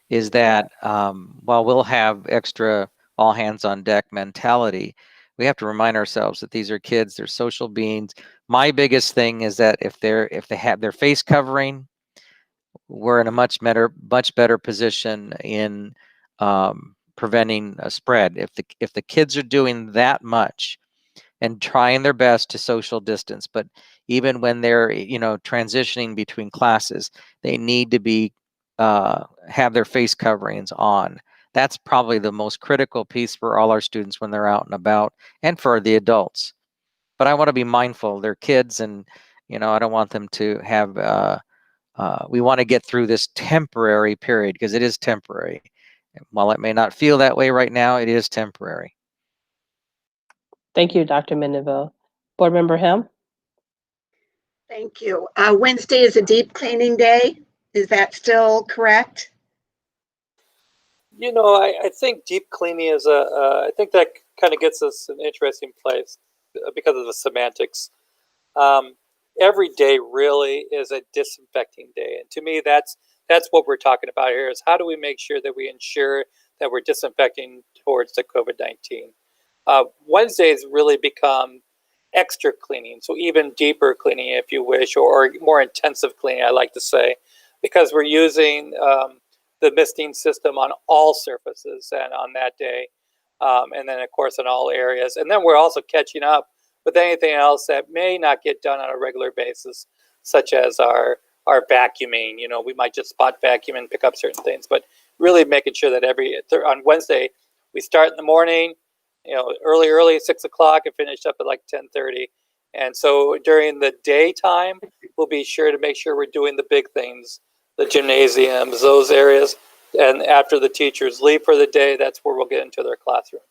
is that while we'll have extra all hands on deck mentality, we have to remind ourselves that these are kids, they're social beings. My biggest thing is that if they have their face covering, we're in a much better position in preventing a spread. If the kids are doing that much and trying their best to social distance, but even when they're transitioning between classes, they need to be have their face coverings on. That's probably the most critical piece for all our students when they're out and about, and for the adults. But I want to be mindful. They're kids, and I don't want them to have. We want to get through this temporary period, because it is temporary. While it may not feel that way right now, it is temporary. Thank you, Dr. Mendeville. Board Member Helm? Thank you. Wednesday is a deep cleaning day. Is that still correct? I think deep cleaning is I think that kind of gets us an interesting place because of the semantics. Every day really is a disinfecting day. And to me, that's what we're talking about here, is how do we make sure that we ensure that we're disinfecting towards the COVID-19. Wednesdays really become extra cleaning, so even deeper cleaning, if you wish, or more intensive cleaning, I like to say, because we're using the misting system on all surfaces and on that day, and then of course in all areas. And then we're also catching up with anything else that may not get done on a regular basis, such as our vacuuming. We might just spot vacuum and pick up certain things, but really making sure that on Wednesday we start in the morning, early 6 o'clock, and finish up at like 10:30. And so during the daytime, we'll be sure to make sure we're doing the big things, the gymnasiums, those areas. And after the teachers leave for the day, that's where we'll get into their classrooms.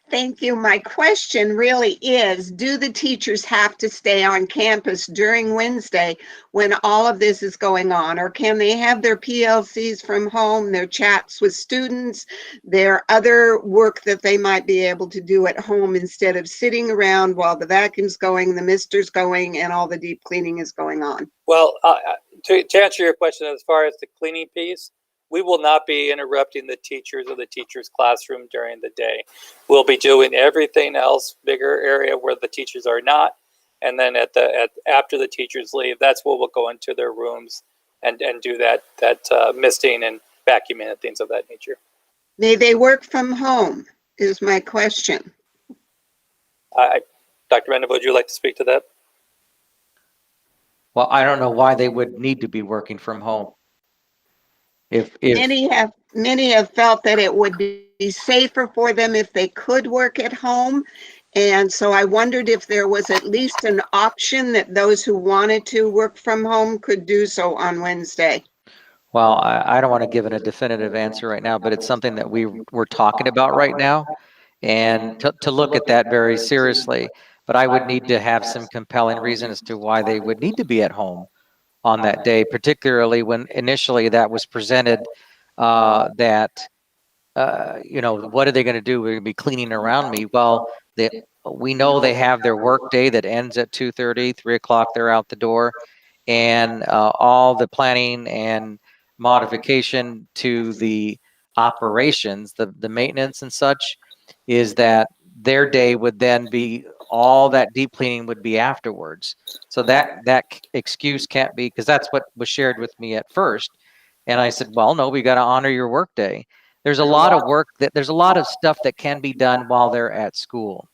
Thank you. My question really is, do the teachers have to stay on campus during Wednesday when all of this is going on? Or can they have their PLCs from home, their chats with students, their other work that they might be able to do at home instead of sitting around while the vacuum's going, the mister's going, and all the deep cleaning is going on? Well, to answer your question, as far as the cleaning piece, we will not be interrupting the teachers or the teachers' classroom during the day. We'll be doing everything else, bigger area where the teachers are not. and then after the teachers leave, that's when we'll go into their rooms and do that misting and vacuuming and things of that nature. May they work from home is my question. Dr. Mendel, would you like to speak to that? Well, I don't know why they would need to be working from home. If Many have felt that it would be safer for them if they could work at home. And so I wondered if there was at least an option that those who wanted to work from home could do so on Wednesday. Well, I don't want to give it a definitive answer right now, but it's something that we're talking about right now, and to look at that very seriously. But I would need to have some compelling reason as to why they would need to be at home on that day, particularly when initially that was presented that, what are they going to do? We're going to be cleaning around me. Well, we know they have their work day that ends at 2:30, 3 o'clock, they're out the door. And all the planning and modification to the operations, the maintenance and such, is that their day would then be, all that deep cleaning would be afterwards. So that excuse can't be, because that's what was shared with me at first. And I said, well, no, we got to honor your work day. There's a lot of work there's a lot of stuff that can be done while they're at school.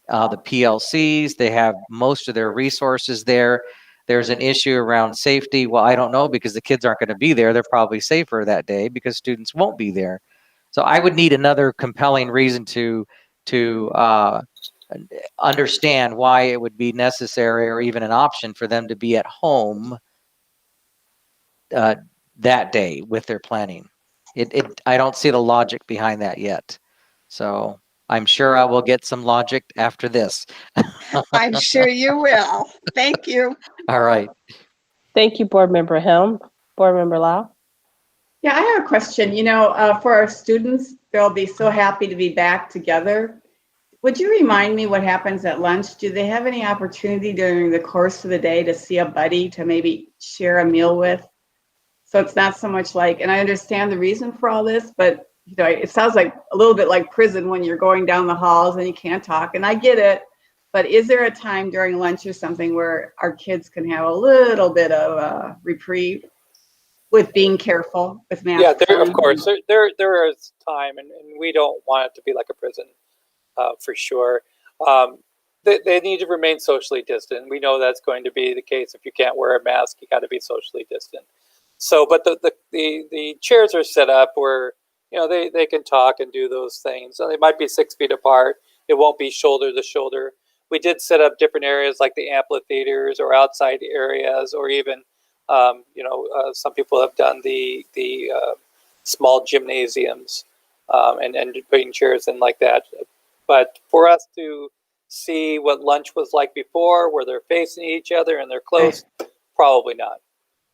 The PLCs, they have most of their resources there. There's an issue around safety. Well, I don't know, because the kids aren't going to be there. They're probably safer that day because students won't be there. So I would need another compelling reason to understand why it would be necessary or even an option for them to be at home that day with their planning. I don't see the logic behind that yet. So I'm sure I will get some logic after this. I'm sure you will. Thank you. All right. Thank you, Board Member Helm. Board Member Lau. Yeah, I have a question. For our students, they'll be so happy to be back together. Would you remind me what happens at lunch? Do they have any opportunity during the course of the day to see a buddy to maybe share a meal with? So it's not so much like, and I understand the reason for all this, but it sounds like a little bit like prison when you're going down the halls and you can't talk, and I get it. But is there a time during lunch or something where our kids can have a little bit of a reprieve with being careful with masks? Yeah, of course. There is time, and we don't want it to be like a prison, for sure. They need to remain socially distant. We know that's going to be the case. If you can't wear a mask, you got to be socially distant. So, but the chairs are set up where they can talk and do those things. So they might be 6 feet apart. It won't be shoulder to shoulder. We did set up different areas like the amphitheaters or outside areas, or even some people have done the small gymnasiums and putting chairs in like that. But for us to see what lunch was like before, where they're facing each other and they're close, probably not.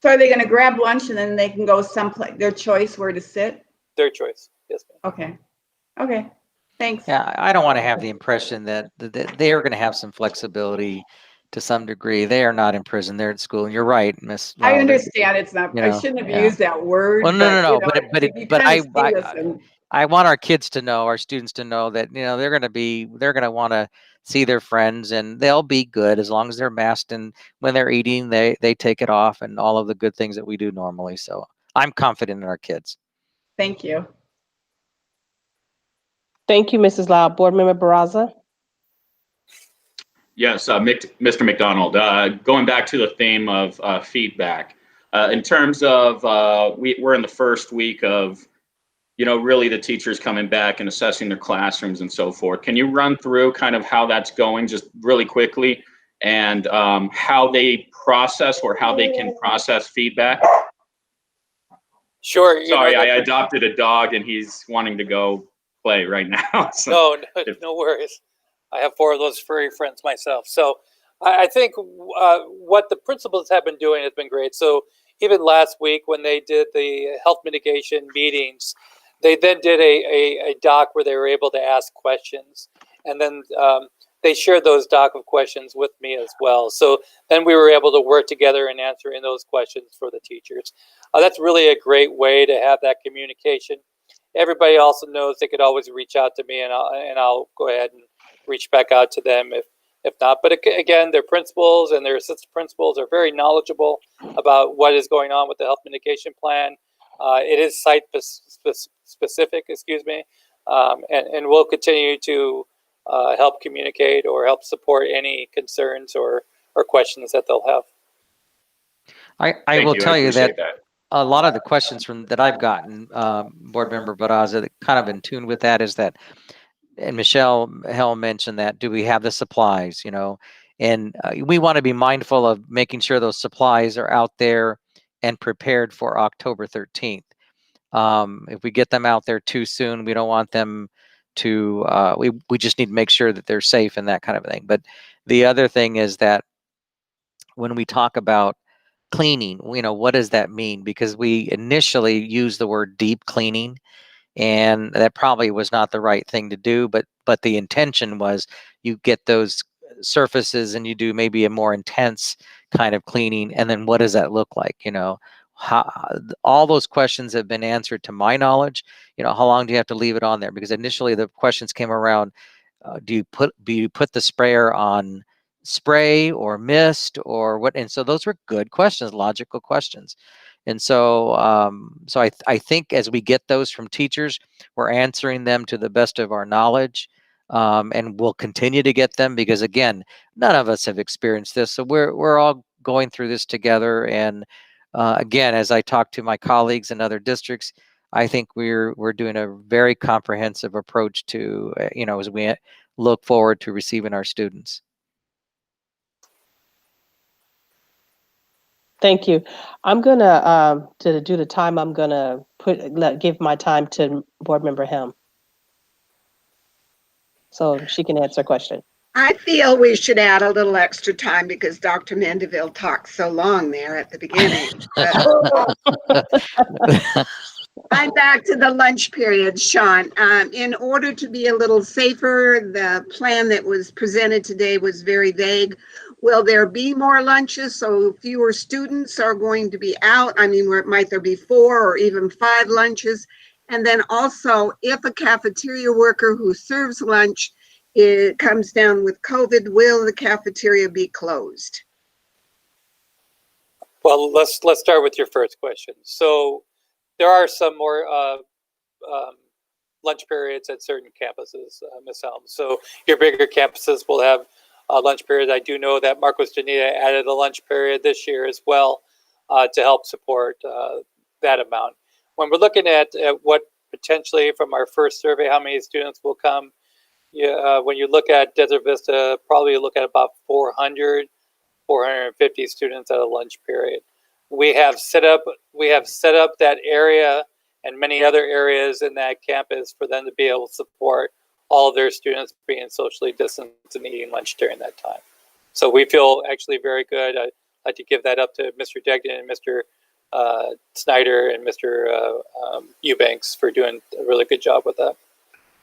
So are they going to grab lunch and then they can go someplace, their choice where to sit? Their choice, yes, ma'am. Okay. Thanks. Yeah, I don't want to have the impression that they are going to have some flexibility to some degree. They are not in prison; they're at school. And you're right, Miss. I understand it's not. I shouldn't have used that word. Well, no. But I want our kids to know, our students to know that they're going to want to see their friends, and they'll be good as long as they're masked. And when they're eating, they take it off, and all of the good things that we do normally. So I'm confident in our kids. Thank you. Thank you, Mrs. Lau. Board Member Barraza. Yes, Mr. McDonald, going back to the theme of feedback, in terms of we're in the first week of, really the teachers coming back and assessing their classrooms and so forth. Can you run through kind of how that's going just really quickly, and how they process or how they can process feedback? Sure. Sorry, I adopted a dog and he's wanting to go play right now. So no worries. I have 4 of those furry friends myself. So I think what the principals have been doing has been great. So even last week when they did the health mitigation meetings, they then did a doc where they were able to ask questions. And then they shared those doc of questions with me as well. So then we were able to work together in answering those questions for the teachers. That's really a great way to have that communication. Everybody also knows they could always reach out to me, and I'll go ahead and reach back out to them if if not. But again, their principals and their assistant principals are very knowledgeable about what is going on with the health mitigation plan. It is site specific, excuse me, and we'll continue to help communicate or help support any concerns or questions that they'll have. I will tell you that a lot of the questions that I've gotten, Board Member Baraza, kind of in tune with that is that, and Michelle Hell mentioned that, do we have the supplies, and we want to be mindful of making sure those supplies are out there and prepared for October 13th. If we get them out there too soon, we don't want them to, we just need to make sure that they're safe and that kind of thing. But the other thing is that when we talk about cleaning, what does that mean? Because we initially used the word deep cleaning, and that probably was not the right thing to do, but the intention was you get those surfaces and you do maybe a more intense kind of cleaning, and then what does that look like? All those questions have been answered to my knowledge. How long do you have to leave it on there? Because initially the questions came around, do you put the sprayer on spray or mist or what? And so those were good questions, logical questions. And so I think as we get those from teachers, we're answering them to the best of our knowledge, and we'll continue to get them because, again, none of us have experienced this. So we're all going through this together. And again, as I talk to my colleagues in other districts, I think we're doing a very comprehensive approach to, as we look forward to receiving our students. Thank you. I'm gonna to do the time. I'm gonna give my time to Board Member Helm, so she can answer a question. I feel we should add a little extra time because Dr. Mendeville talked so long there at the beginning. I'm back to the lunch period, Sean. In order to be a little safer, the plan that was presented today was very vague. Will there be more lunches so fewer students are going to be out? I mean, might there be 4 or even 5 lunches? And then also, if a cafeteria worker who serves lunch comes down with COVID, will the cafeteria be closed? Well, let's start with your first question. So there are some more lunch periods at certain campuses, Ms. Helms. So your bigger campuses will have lunch periods. I do know that Marcos Danita added a lunch period this year as well to help support that amount. When we're looking at what potentially from our first survey, how many students will come, when you look at Desert Vista, probably look at about 400, 450 students at a lunch period. We have set up that area and many other areas in that campus for them to be able to support all of their students being socially distanced and eating lunch during that time. So we feel actually very good. I'd like to give that up to Mr. Degden and Mr. Snyder and Mr. Eubanks for doing a really good job with that.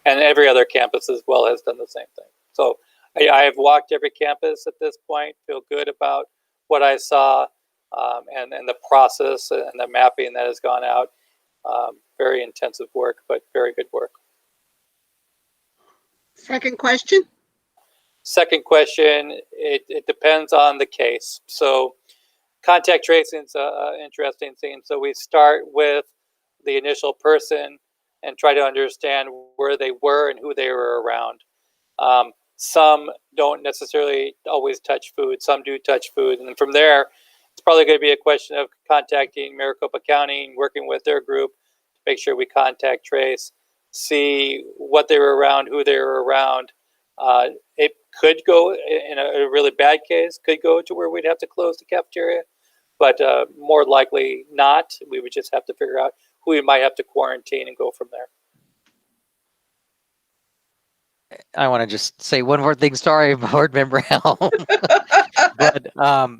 And every other campus as well has done the same thing. So I have walked every campus at this point, feel good about what I saw and the process and the mapping that has gone out. Very intensive work, but very good work. Second question? Second question, it depends on the case. So contact tracing is an interesting thing. So we start with the initial person and try to understand where they were and who they were around. Some don't necessarily always touch food. Some do touch food. And from there, it's probably going to be a question of contacting Maricopa County, working with their group to make sure we contact trace, see what they were around, who they were around. It could go, in a really bad case, could go to where we'd have to close the cafeteria, but more likely not. We would just have to figure out who we might have to quarantine and go from there. I want to just say one more thing. Sorry, Board Member Helm. But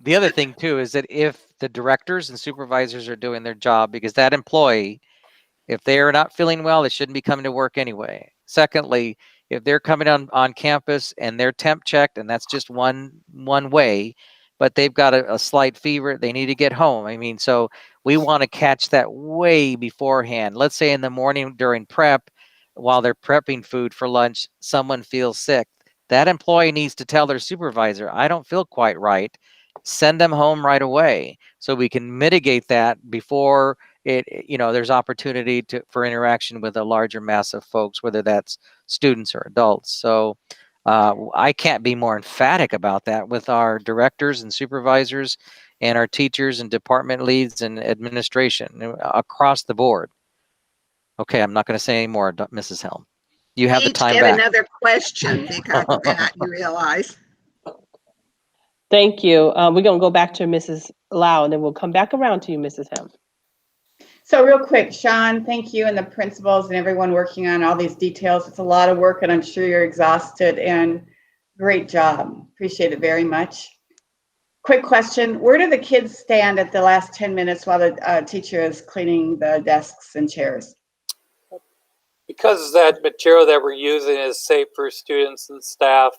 the other thing too is that if the directors and supervisors are doing their job, because that employee, if they are not feeling well, they shouldn't be coming to work anyway. Secondly, if they're coming on campus and they're temp checked, and that's just one way, but they've got a slight fever, they need to get home. I mean, so we want to catch that way beforehand. Let's say in the morning during prep, while they're prepping food for lunch, someone feels sick. that employee needs to tell their supervisor, I don't feel quite right. Send them home right away, so we can mitigate that before there's opportunity for interaction with a larger mass of folks, whether that's students or adults. So I can't be more emphatic about that with our directors and supervisors and our teachers and department leads and administration across the board. Okay, I'm not going to say any more, Mrs. Helm. You have the time get back. another question because of that, you realize. Thank you. We're going to go back to Mrs. Lau, and then we'll come back around to you, Mrs. Helm. So real quick, Sean, thank you and the principals and everyone working on all these details. It's a lot of work and I'm sure you're exhausted, and great job. Appreciate it very much. Quick question, where do the kids stand at the last 10 minutes while the teacher is cleaning the desks and chairs? Because that material that we're using is safe for students and staff,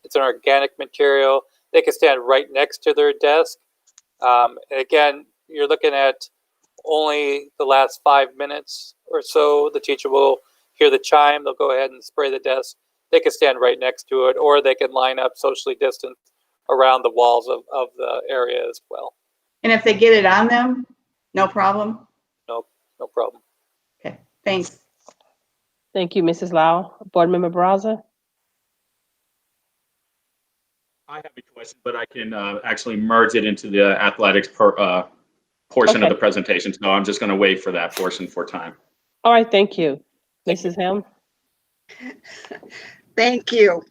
it's an organic material, they can stand right next to their desk. And again, you're looking at only the last 5 minutes or so. The teacher will hear the chime, they'll go ahead and spray the desk. They can stand right next to it, or they can line up socially distant around the walls of the area as well. And if they get it on them, no problem? No problem. Okay, thanks. Thank you, Mrs. Lau. Board Member Barraza? I have a question, but I can actually merge it into the athletics portion of the presentation. So I'm just going to wait for that portion for time. All right, thank you. Mrs. Helm? Thank you.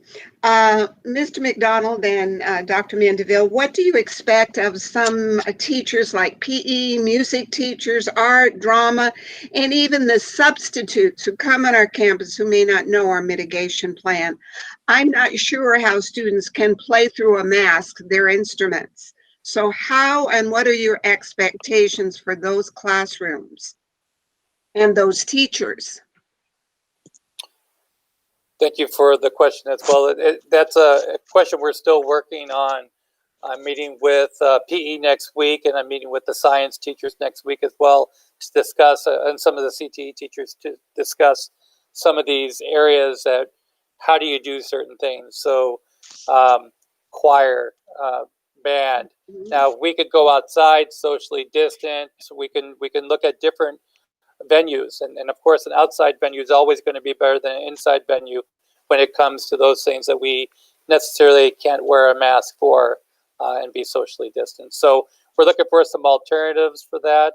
Mr. McDonald and Dr. Mandeville, what do you expect of some teachers like PE, music teachers, art, drama, and even the substitutes who come on our campus who may not know our mitigation plan? I'm not sure how students can play through a mask their instruments. So how and what are your expectations for those classrooms and those teachers? Thank you for the question as well. That's a question we're still working on. I'm meeting with PE next week, and I'm meeting with the science teachers next week as well to discuss, and some of the CTE teachers to discuss some of these areas that, how do you do certain things? So choir, band. Now we could go outside, socially distant. So we can look at different venues, and of course an outside venue is always going to be better than an inside venue when it comes to those things that we necessarily can't wear a mask for and be socially distant. So we're looking for some alternatives for that.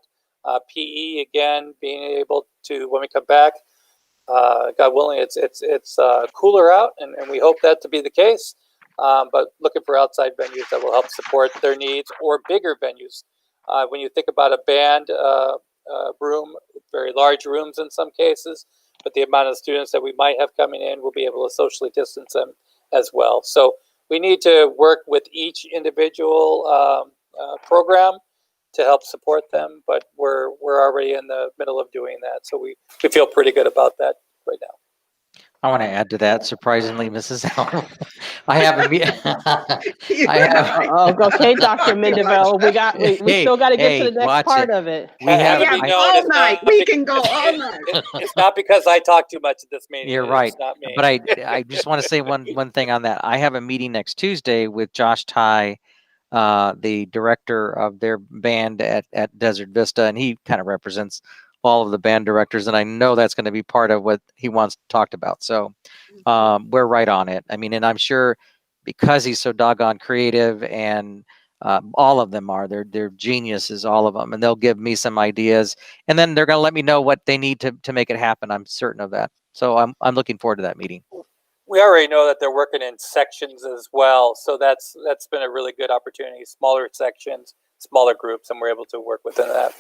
PE, again, being able to, when we come back, God willing, it's cooler out, and we hope that to be the case, but looking for outside venues that will help support their needs, or bigger venues. When you think about a band room, very large rooms in some cases, but the amount of students that we might have coming in will be able to socially distance them as well. So we need to work with each individual program to help support them, but we're already in the middle of doing that. So we feel pretty good about that right now. I want to add to that, surprisingly, Mrs. Helm. I have a meeting. Okay, Dr. Mandeville, we still got to get to the next part of it. We have all night. We can go all night. It's not because I talk too much at this meeting. You're right. It's not me. But I just want to say one thing on that. I have a meeting next Tuesday with Josh Ty, the director of their band at Desert Vista, and he kind of represents all of the band directors, and I know that's going to be part of what he wants talked about. So we're right on it. I mean, and I'm sure because he's so doggone creative, and all of them are, they're geniuses, all of them, and they'll give me some ideas, and then they're going to let me know what they need to make it happen. I'm certain of that. So I'm looking forward to that meeting. We already know that they're working in sections as well, so that's been a really good opportunity. Smaller sections, smaller groups, and we're able to work within that.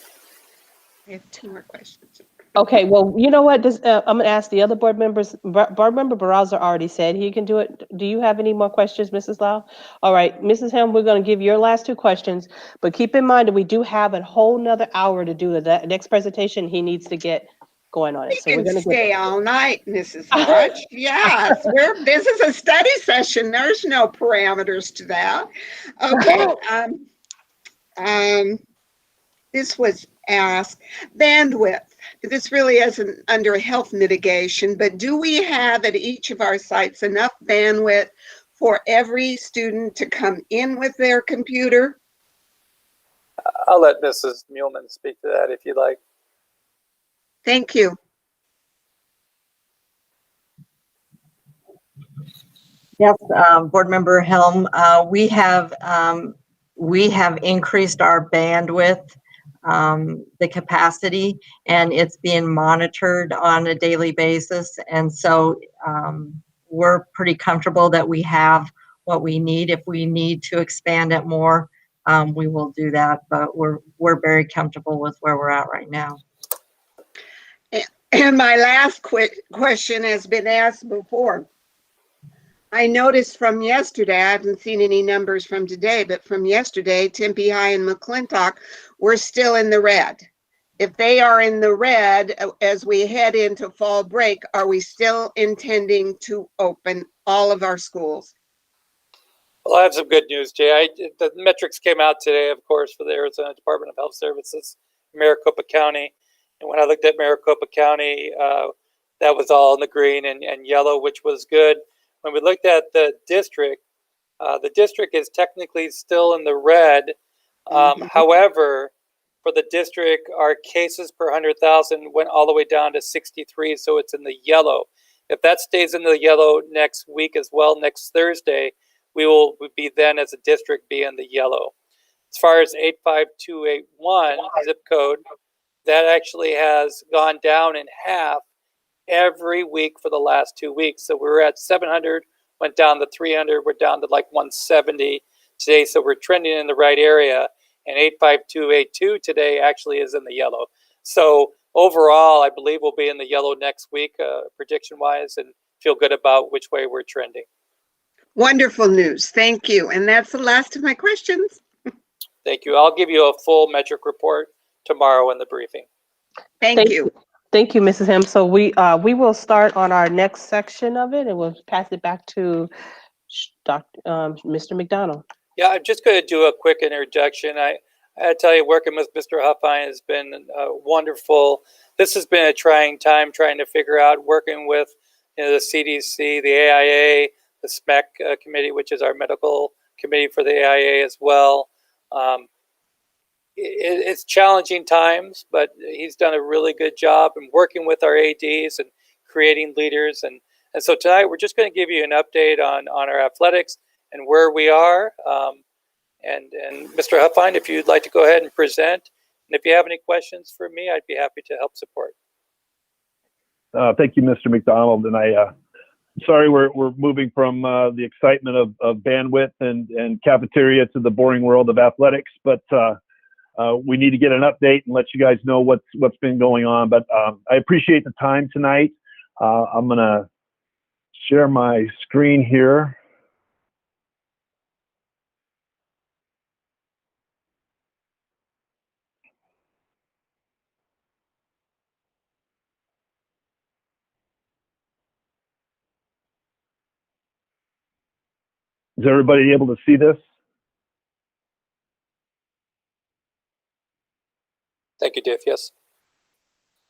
I have 2 more questions. Okay, well, you know what? I'm going to ask the other board members. Board Member Barraza already said he can do it. Do you have any more questions, Mrs. Lau? All right, Mrs. Helm, we're going to give your last 2 questions, but keep in mind that we do have a whole nother hour to do the next presentation. He needs to get going on it. So we're going to stay all night, Mrs. Hodge. Yes, this is a study session. There's no parameters to that. Okay. This was asked. Bandwidth. This really isn't under health mitigation, but do we have at each of our sites enough bandwidth for every student to come in with their computer? I'll let Mrs. Muehlman speak to that if you'd like. Thank you. Yes, Board Member Helm, we have increased our bandwidth, the capacity, and it's being monitored on a daily basis. And so we're pretty comfortable that we have what we need. If we need to expand it more, we will do that. But we're very comfortable with where we're at right now. And my last question has been asked before. I noticed from yesterday, I haven't seen any numbers from today, but from yesterday, Tempe High and McClintock were still in the red. If they are in the red as we head into fall break, are we still intending to open all of our schools? Well, I have some good news, Jay. The metrics came out today, of course, for the Arizona Department of Health Services, Maricopa County. And when I looked at Maricopa County, that was all in the green and yellow, which was good. When we looked at the district is technically still in the red. However, for the district, our cases per 100,000 went all the way down to 63, so it's in the yellow. If that stays in the yellow next week as well, next Thursday, we will be then as a district be in the yellow. As far as 85281 zip code, that actually has gone down in half every week for the last 2 weeks. So we were at 700, went down to 300, we're down to like 170 today. So we're trending in the right area. And 85282 today actually is in the yellow. So overall, I believe we'll be in the yellow next week, prediction wise, and feel good about which way we're trending. Wonderful news. Thank you. And that's the last of my questions. Thank you. I'll give you a full metric report tomorrow in the briefing. Thank you. Thank you, Mrs. Hem. So we will start on our next section of it, and we'll pass it back to Mr. McDonald. Yeah, I'm just going to do a quick introduction. I tell you, working with Mr. Huffine has been wonderful. This has been a trying time trying to figure out, working with the CDC, the AIA, the SMEC committee, which is our medical committee for the AIA as well. It's challenging times, but he's done a really good job in working with our ADs and creating leaders. And so tonight we're just going to give you an update on our athletics and where we are. And Mr. Huffine, if you'd like to go ahead and present, and if you have any questions for me, I'd be happy to help support. Thank you, Mr. McDonald. And sorry, we're moving from the excitement of bandwidth and cafeteria to the boring world of athletics, but we need to get an update and let you guys know what's been going on. But I appreciate the time tonight. I'm gonna share my screen here. Is everybody able to see this? Thank you, Dave. Yes.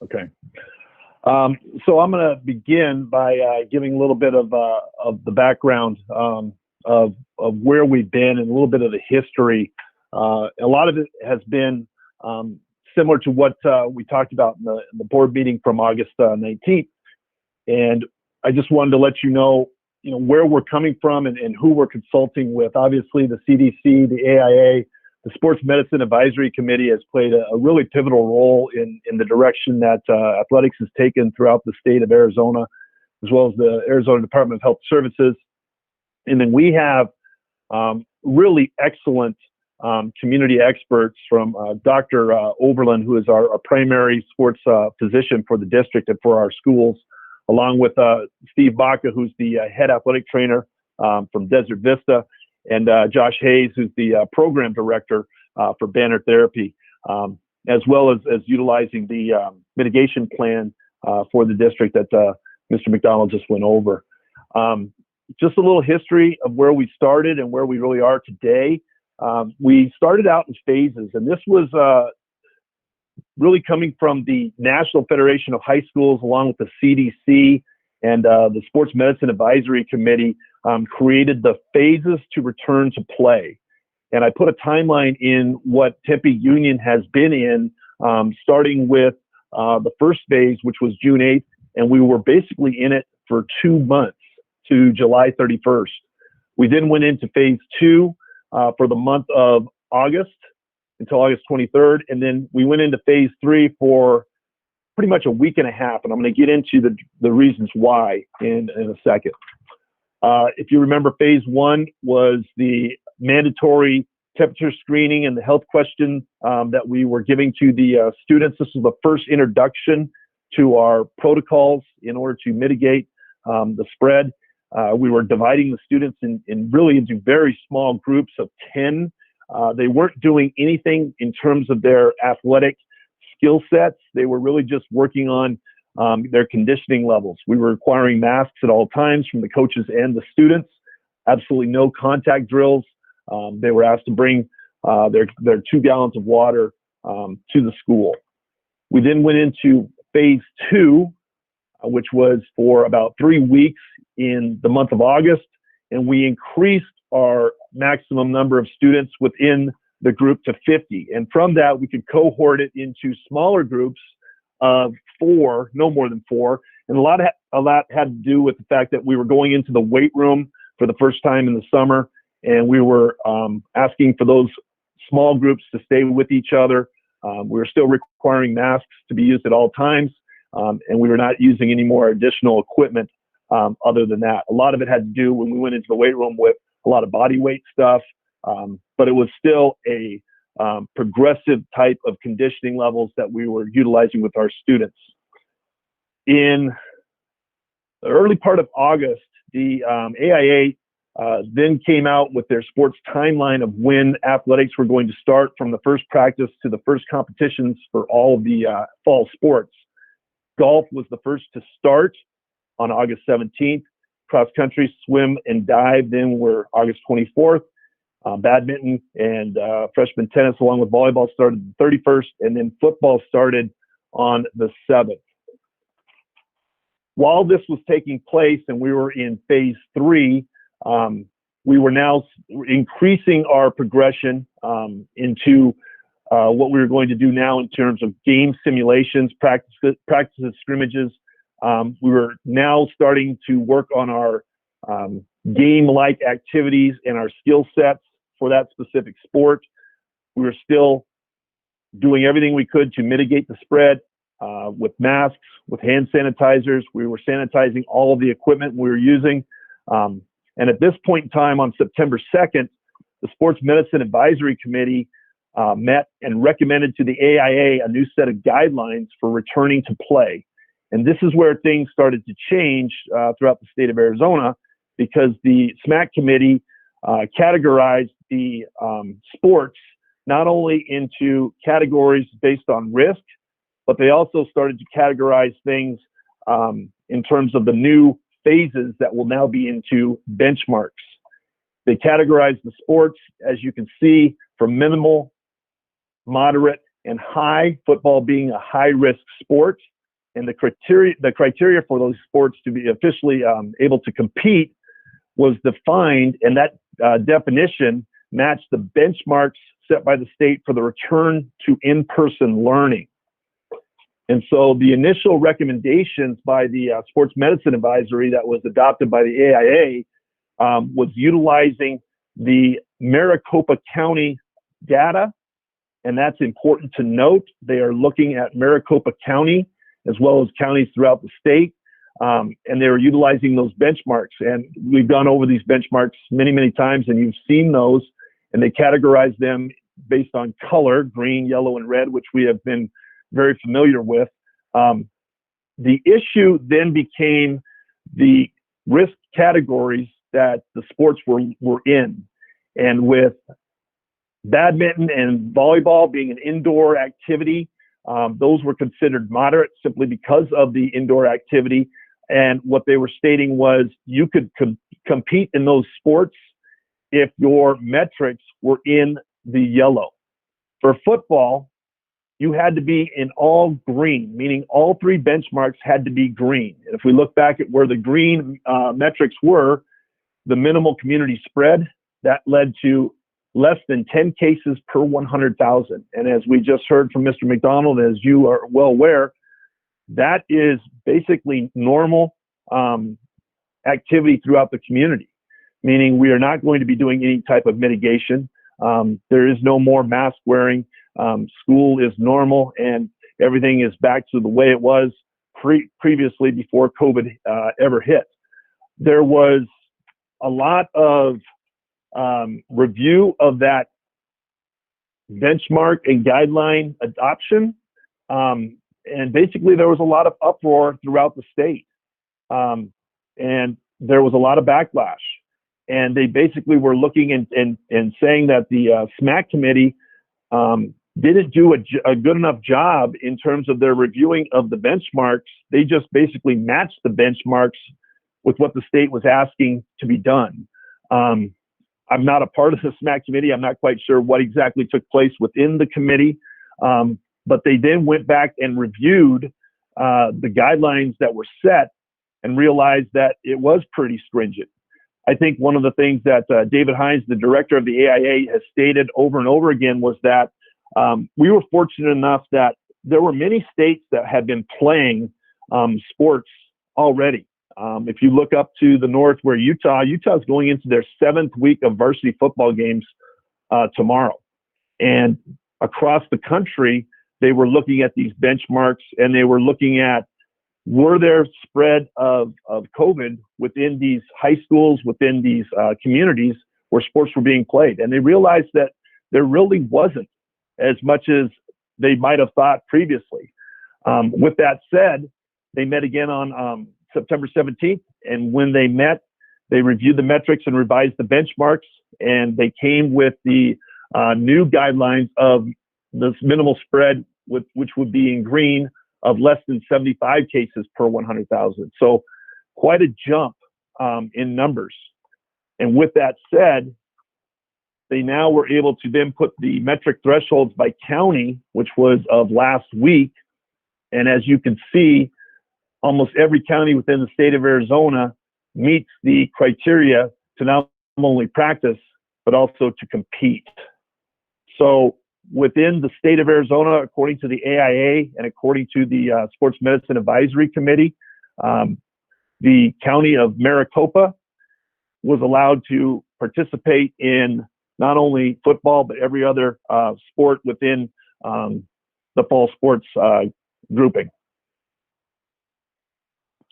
Okay. So I'm going to begin by giving a little bit of the background of where we've been and a little bit of the history. A lot of it has been similar to what we talked about in the board meeting from August 19th. And I just wanted to let you know where we're coming from and who we're consulting with. Obviously, the CDC, the AIA, the Sports Medicine Advisory Committee has played a really pivotal role in the direction that athletics has taken throughout the state of Arizona, as well as the Arizona Department of Health Services. And then we have really excellent community experts from Dr. Overland, who is our primary sports physician for the district and for our schools, along with Steve Baca, who's the head athletic trainer from Desert Vista, and Josh Hayes, who's the program director for Banner Therapy, as well as utilizing the mitigation plan for the district that Mr. McDonald just went over. Just a little history of where we started and where we really are today. We started out in phases, and this was really coming from the National Federation of High Schools, along with the CDC and the Sports Medicine Advisory Committee. created the phases to return to play. And I put a timeline in what Tempe Union has been in, starting with the first phase, which was June 8th, and we were basically in it for 2 months to July 31st. We then went into phase 2 for the month of August until August 23rd, and then we went into phase 3 for pretty much a week and a half, and I'm going to get into the reasons why in a second. If you remember, phase 1 was the mandatory temperature screening and the health question that we were giving to the students. This was the first introduction to our protocols in order to mitigate the spread. We were dividing the students really into very small groups of 10. They weren't doing anything in terms of their athletic skill sets. They were really just working on their conditioning levels. We were requiring masks at all times from the coaches and the students. Absolutely no contact drills. They were asked to bring their 2 gallons of water to the school. We then went into phase 2, which was for about 3 weeks in the month of August, and we increased our maximum number of students within the group to 50. And from that, we could cohort it into smaller groups of 4, no more than 4. And a lot of that had to do with the fact that we were going into the weight room for the first time in the summer, and we were asking for those small groups to stay with each other. We were still requiring masks to be used at all times, and we were not using any more additional equipment other than that. A lot of it had to do when we went into the weight room with a lot of body weight stuff, but it was still a progressive type of conditioning levels that we were utilizing with our students. In the early part of August, the AIA then came out with their sports timeline of when athletics were going to start, from the first practice to the first competitions for all of the fall sports. Golf was the first to start on August 17th. Cross country, swim, and dive then were August 24th. Badminton and freshman tennis, along with volleyball, started the 31st, and then football started on the 7th. While this was taking place and we were in phase 3, we were now increasing our progression into what we were going to do now in terms of game simulations, practices, scrimmages. We were now starting to work on our game-like activities and our skill sets for that specific sport. We were still doing everything we could to mitigate the spread with masks, with hand sanitizers. We were sanitizing all of the equipment we were using. And at this point in time, on September 2nd, the Sports Medicine Advisory Committee met and recommended to the AIA a new set of guidelines for returning to play. And this is where things started to change throughout the state of Arizona, because the SMAC committee categorized the sports not only into categories based on risk, but they also started to categorize things in terms of the new phases that will now be into benchmarks. They categorized the sports, as you can see, from minimal, moderate, and high, football being a high-risk sport. And the criteria for those sports to be officially able to compete was defined, and that definition matched the benchmarks set by the state for the return to in-person learning. And so the initial recommendations by the Sports Medicine Advisory that was adopted by the AIA was utilizing the Maricopa County data. And that's important to note. They are looking at Maricopa County as well as counties throughout the state. And they were utilizing those benchmarks. And we've gone over these benchmarks many, many times, and you've seen those. And they categorize them based on color, green, yellow, and red, which we have been very familiar with. The issue then became the risk categories that the sports were in. And with badminton and volleyball being an indoor activity, those were considered moderate simply because of the indoor activity. And what they were stating was you could compete in those sports if your metrics were in the yellow. For football, you had to be in all green, meaning all 3 benchmarks had to be green. And if we look back at where the green metrics were, the minimal community spread, that led to less than 10 cases per 100,000. And as we just heard from Mr. McDonald, as you are well aware, that is basically normal activity throughout the community, meaning we are not going to be doing any type of mitigation. There is no more mask wearing. School is normal, and everything is back to the way it was previously before COVID ever hit. There was a lot of review of that benchmark and guideline adoption. And basically there was a lot of uproar throughout the state. And there was a lot of backlash. And they basically were looking and saying that the SMAC committee didn't do a good enough job in terms of their reviewing of the benchmarks. They just basically matched the benchmarks with what the state was asking to be done. I'm not a part of the SMAC committee. I'm not quite sure what exactly took place within the committee, but they then went back and reviewed the guidelines that were set and realized that it was pretty stringent. I think one of the things that David Hines, the director of the AIA, has stated over and over again was that we were fortunate enough that there were many states that had been playing sports already. If you look up to the north where Utah is going into their 7th week of varsity football games tomorrow. And across the country, they were looking at these benchmarks, and they were looking at, were there spread of COVID within these high schools, within these communities where sports were being played? And they realized that there really wasn't as much as they might have thought previously. With that said, they met again on September 17th. And when they met, they reviewed the metrics and revised the benchmarks. And they came with the new guidelines of this minimal spread, which would be in green, of less than 75 cases per 100,000. So quite a jump in numbers. And with that said, they now were able to then put the metric thresholds by county, which was of last week. And as you can see, almost every county within the state of Arizona meets the criteria to not only practice, but also to compete. So within the state of Arizona, according to the AIA and according to the Sports Medicine Advisory Committee, the county of Maricopa was allowed to participate in not only football, but every other sport within the fall sports grouping.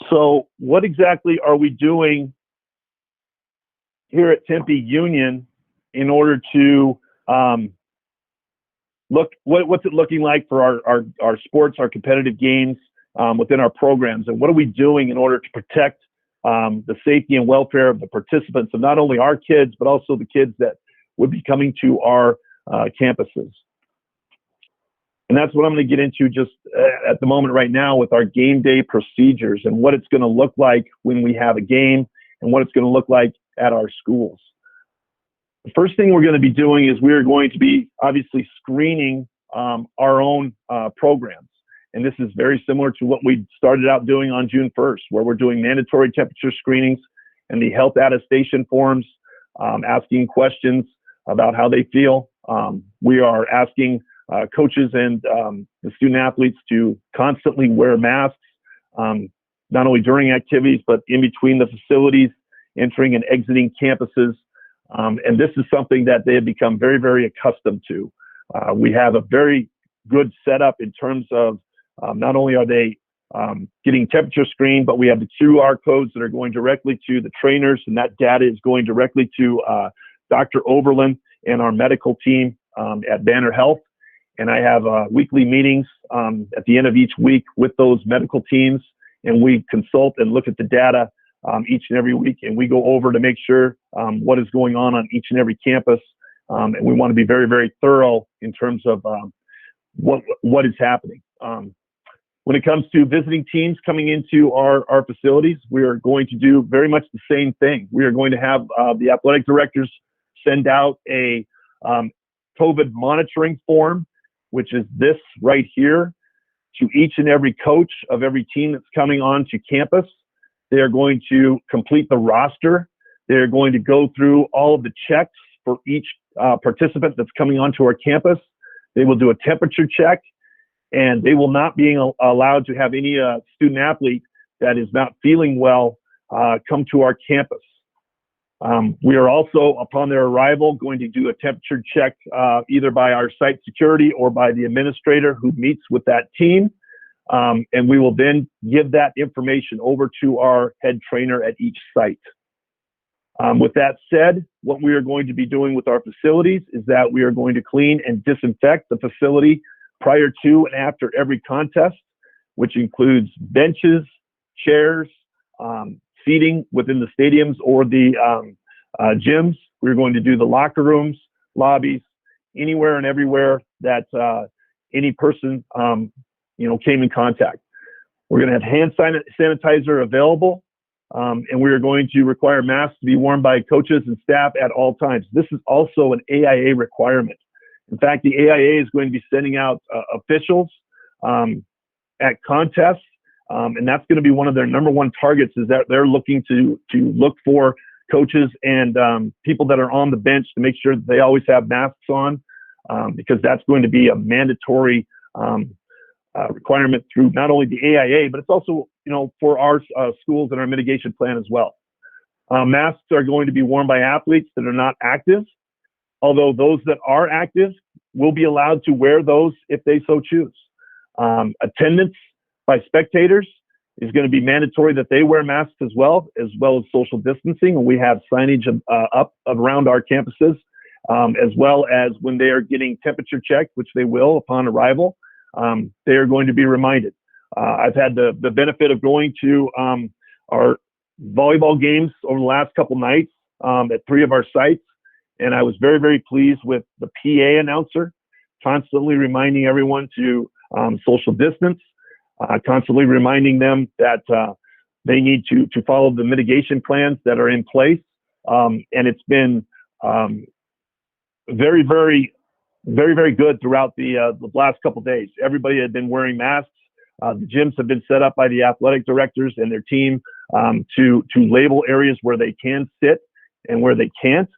So what exactly are we doing here at Tempe Union in order to what's it looking like for our sports, our competitive games within our programs? And what are we doing in order to protect the safety and welfare of the participants of not only our kids, but also the kids that would be coming to our campuses? And that's what I'm going to get into just at the moment right now with our game day procedures and what it's going to look like when we have a game and what it's going to look like at our schools. The first thing we're going to be doing is we're going to be obviously screening our own programs. And this is very similar to what we started out doing on June 1st, where we're doing mandatory temperature screenings and the health attestation forms, asking questions about how they feel. We are asking coaches and the student athletes to constantly wear masks, not only during activities, but in between the facilities, entering and exiting campuses. And this is something that they have become very, very accustomed to. We have a very good setup in terms of not only are they getting temperature screened, but we have the QR codes that are going directly to the trainers, and that data is going directly to Dr. Oberlin and our medical team at Banner Health. And I have weekly meetings at the end of each week with those medical teams, and we consult and look at the data each and every week, and we go over to make sure what is going on each and every campus. And we want to be very, very thorough in terms of what is happening. When it comes to visiting teams coming into our facilities, we are going to do very much the same thing. We are going to have the athletic directors send out a COVID monitoring form, which is this right here, to each and every coach of every team that's coming onto campus. They are going to complete the roster. They're going to go through all of the checks for each participant that's coming onto our campus. They will do a temperature check, and they will not be allowed to have any student athlete that is not feeling well come to our campus. We are also, upon their arrival, going to do a temperature check either by our site security or by the administrator who meets with that team. And we will then give that information over to our head trainer at each site. With that said, what we are going to be doing with our facilities is that we are going to clean and disinfect the facility prior to and after every contest, which includes benches, chairs, seating within the stadiums or the gyms. We're going to do the locker rooms, lobbies, anywhere and everywhere that any person came in contact. We're going to have hand sanitizer available, and we are going to require masks to be worn by coaches and staff at all times. This is also an AIA requirement. In fact, the AIA is going to be sending out officials at contests, and that's going to be one of their number one targets, is that they're looking to look for coaches and people that are on the bench to make sure that they always have masks on, because that's going to be a mandatory requirement through not only the AIA, but it's also, for our schools and our mitigation plan as well. Masks are going to be worn by athletes that are not active, although those that are active will be allowed to wear those if they so choose. Attendance by spectators is going to be mandatory that they wear masks as well as social distancing. And we have signage up around our campuses, as well as when they are getting temperature checked, which they will upon arrival, they are going to be reminded. I've had the benefit of going to our volleyball games over the last couple nights at 3 of our sites, and I was very, very pleased with the PA announcer constantly reminding everyone to social distance, constantly reminding them that they need to follow the mitigation plans that are in place. And it's been very, very, very, very good throughout the last couple of days. Everybody had been wearing masks. The gyms have been set up by the athletic directors and their team to label areas where they can sit and where they can't.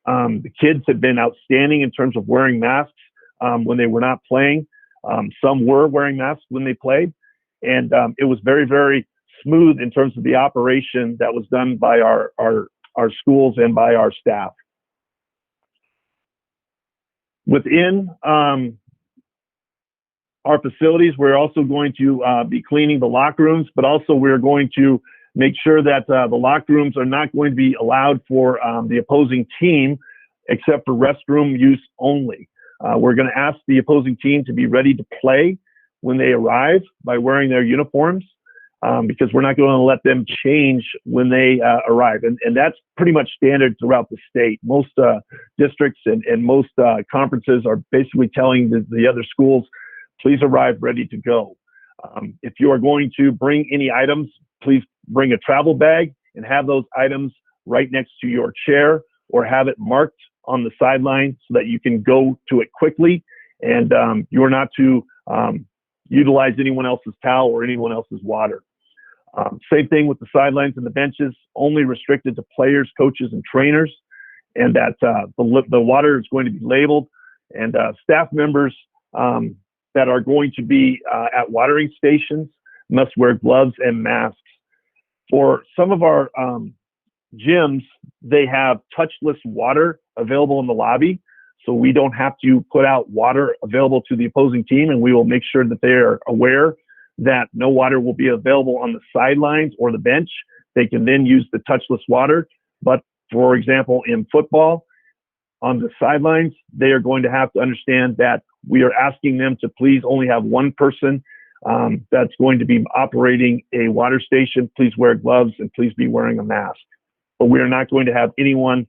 The kids have been outstanding in terms of wearing masks when they were not playing. Some were wearing masks when they played. And it was very, very smooth in terms of the operation that was done by our schools and by our staff. Within our facilities, we're also going to be cleaning the locker rooms, but also we're going to make sure that the locker rooms are not going to be allowed for the opposing team, except for restroom use only. We're going to ask the opposing team to be ready to play when they arrive by wearing their uniforms, because we're not going to let them change when they arrive. And that's pretty much standard throughout the state. Most districts and most conferences are basically telling the other schools, please arrive ready to go. If you are going to bring any items, please bring a travel bag and have those items right next to your chair, or have it marked on the sideline so that you can go to it quickly, and you are not to utilize anyone else's towel or anyone else's water. Same thing with the sidelines and the benches, only restricted to players, coaches, and trainers, and that the water is going to be labeled, and staff members that are going to be at watering stations must wear gloves and masks. For some of our gyms, they have touchless water available in the lobby, so we don't have to put out water available to the opposing team, and we will make sure that they are aware that no water will be available on the sidelines or the bench. They can then use the touchless water. But for example, in football, on the sidelines, they are going to have to understand that we are asking them to please only have one person that's going to be operating a water station. Please wear gloves and please be wearing a mask. But we are not going to have anyone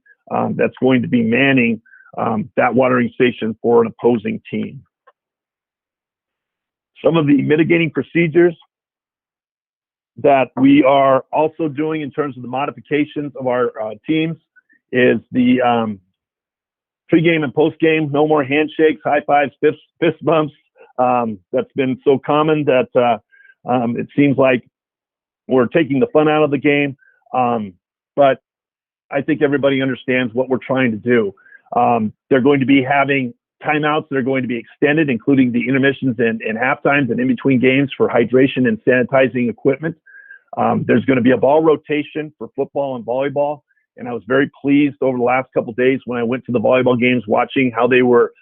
that's going to be manning that watering station for an opposing team. Some of the mitigating procedures that we are also doing in terms of the modifications of our teams is the pregame and postgame, no more handshakes, high fives, fist bumps. That's been so common that it seems like we're taking the fun out of the game. But I think everybody understands what we're trying to do. They're going to be having timeouts that are going to be extended, including the intermissions and halftimes and in between games for hydration and sanitizing equipment. There's going to be a ball rotation for football and volleyball. And I was very pleased over the last couple of days when I went to the volleyball games, watching how they were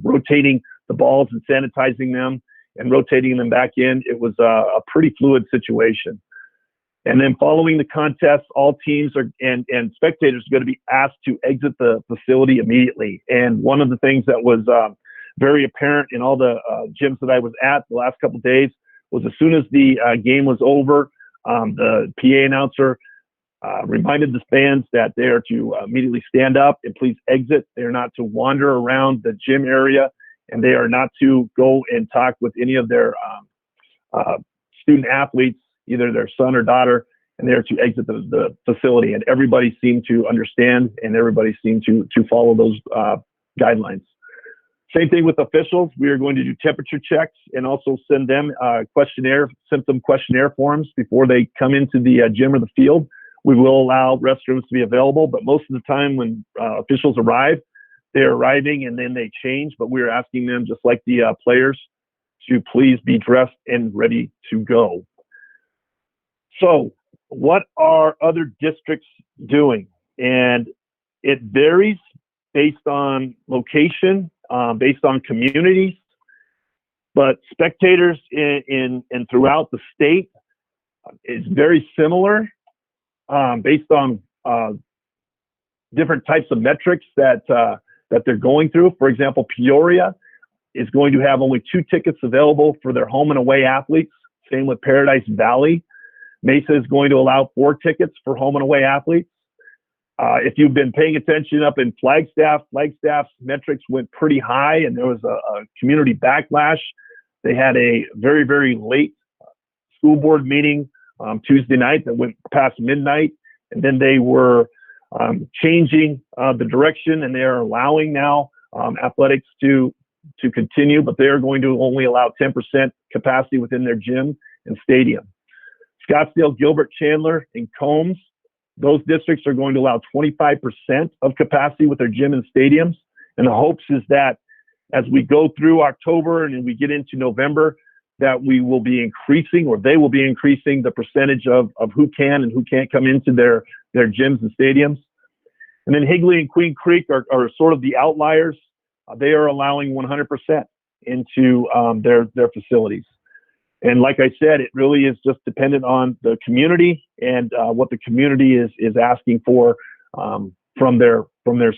rotating the balls and sanitizing them and rotating them back in. It was a pretty fluid situation. And then following the contest, all teams and spectators are going to be asked to exit the facility immediately. And one of the things that was very apparent in all the gyms that I was at the last couple of days was as soon as the game was over, the PA announcer reminded the fans that they are to immediately stand up and please exit. They are not to wander around the gym area, and they are not to go and talk with any of their student athletes, either their son or daughter, and they are to exit the facility. And everybody seemed to understand, and everybody seemed to follow those guidelines. Same thing with officials. We are going to do temperature checks and also send them symptom questionnaire forms before they come into the gym or the field. We will allow restrooms to be available, but most of the time when officials arrive, they're arriving and then they change, but we're asking them, just like the players, to please be dressed and ready to go. So what are other districts doing? And it varies based on location, based on communities, but spectators in throughout the state is very similar, based on different types of metrics that they're going through. For example, Peoria is going to have only 2 tickets available for their home and away athletes. Same with Paradise Valley. Mesa is going to allow 4 tickets for home and away athletes. If you've been paying attention up in Flagstaff's metrics went pretty high, and there was a community backlash. They had a very, very late school board meeting Tuesday night that went past midnight, and then they were changing the direction, and they are allowing now athletics to continue, but they are going to only allow 10% capacity within their gym and stadium. Scottsdale, Gilbert, Chandler, and Combs, those districts are going to allow 25% of capacity with their gym and stadiums. And the hopes is that as we go through October and we get into November, that we will be increasing, or they will be increasing, the percentage of who can and who can't come into their gyms and stadiums. And then Higley and Queen Creek are sort of the outliers. They are allowing 100% into their facilities. And like I said, it really is just dependent on the community and what the community is asking for from their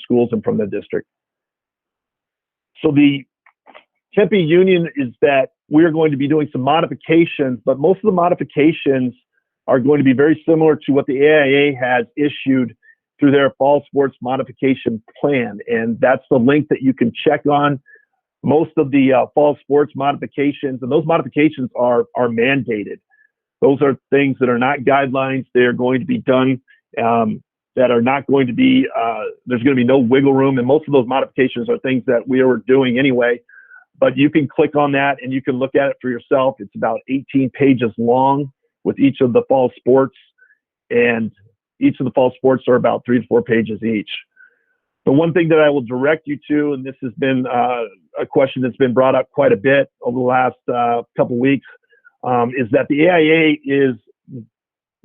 schools and from their district. So the Tempe Union is that we are going to be doing some modifications, but most of the modifications are going to be very similar to what the AIA has issued through their fall sports modification plan. And that's the link that you can check on. Most of the fall sports modifications, and those modifications are mandated. Those are things that are not guidelines. They are going to be done that are not going to be, there's going to be no wiggle room. And most of those modifications are things that we are doing anyway. But you can click on that and you can look at it for yourself. It's about 18 pages long with each of the fall sports. And each of the fall sports are about 3 to 4 pages each. The one thing that I will direct you to, and this has been a question that's been brought up quite a bit over the last couple weeks, is that the AIA is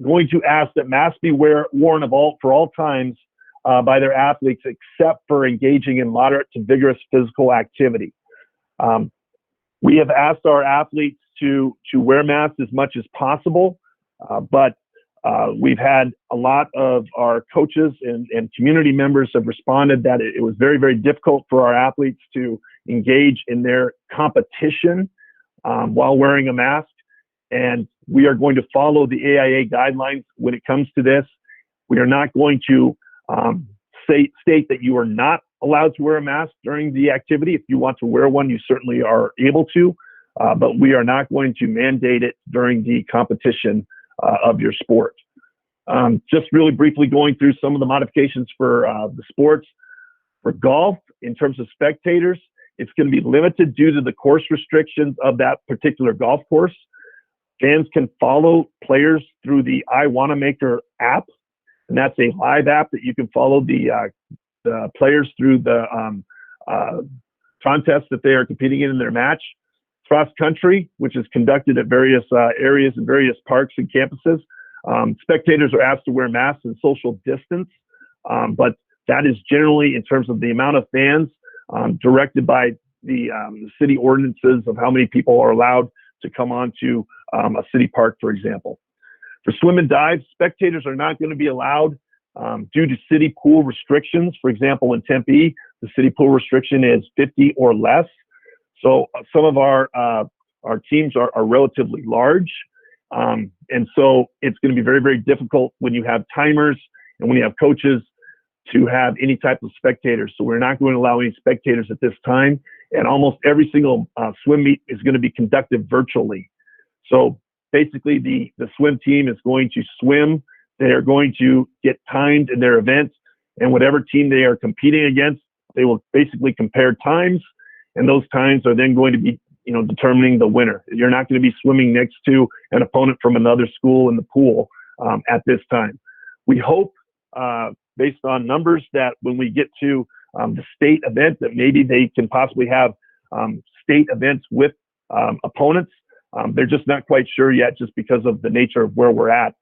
going to ask that masks be worn for all times by their athletes, except for engaging in moderate to vigorous physical activity. We have asked our athletes to wear masks as much as possible, but we've had a lot of our coaches and community members have responded that it was very, very difficult for our athletes to engage in their competition while wearing a mask. And we are going to follow the AIA guidelines when it comes to this. We are not going to state that you are not allowed to wear a mask during the activity. If you want to wear one, you certainly are able to, but we are not going to mandate it during the competition of your sport. Just really briefly going through some of the modifications for the sports. For golf, in terms of spectators, it's going to be limited due to the course restrictions of that particular golf course. Fans can follow players through the I Wanna Maker app. and that's a live app that you can follow the players through the contest that they are competing in their match. Cross country, which is conducted at various areas and various parks and campuses. Spectators are asked to wear masks and social distance, but that is generally, in terms of the amount of fans, directed by the city ordinances of how many people are allowed to come onto a city park, for example. For swim and dive, spectators are not going to be allowed due to city pool restrictions. For example, in Tempe, the city pool restriction is 50 or less. So some of our teams are relatively large. And so it's going to be very, very difficult when you have timers and when you have coaches to have any type of spectators. So we're not going to allow any spectators at this time. And almost every single swim meet is going to be conducted virtually. So basically the swim team is going to swim. They are going to get timed in their event, and whatever team they are competing against, they will basically compare times, and those times are then going to be, determining the winner. You're not going to be swimming next to an opponent from another school in the pool at this time. We hope, based on numbers, that when we get to the state event, that maybe they can possibly have state events with opponents. They're just not quite sure yet, just because of the nature of where we're at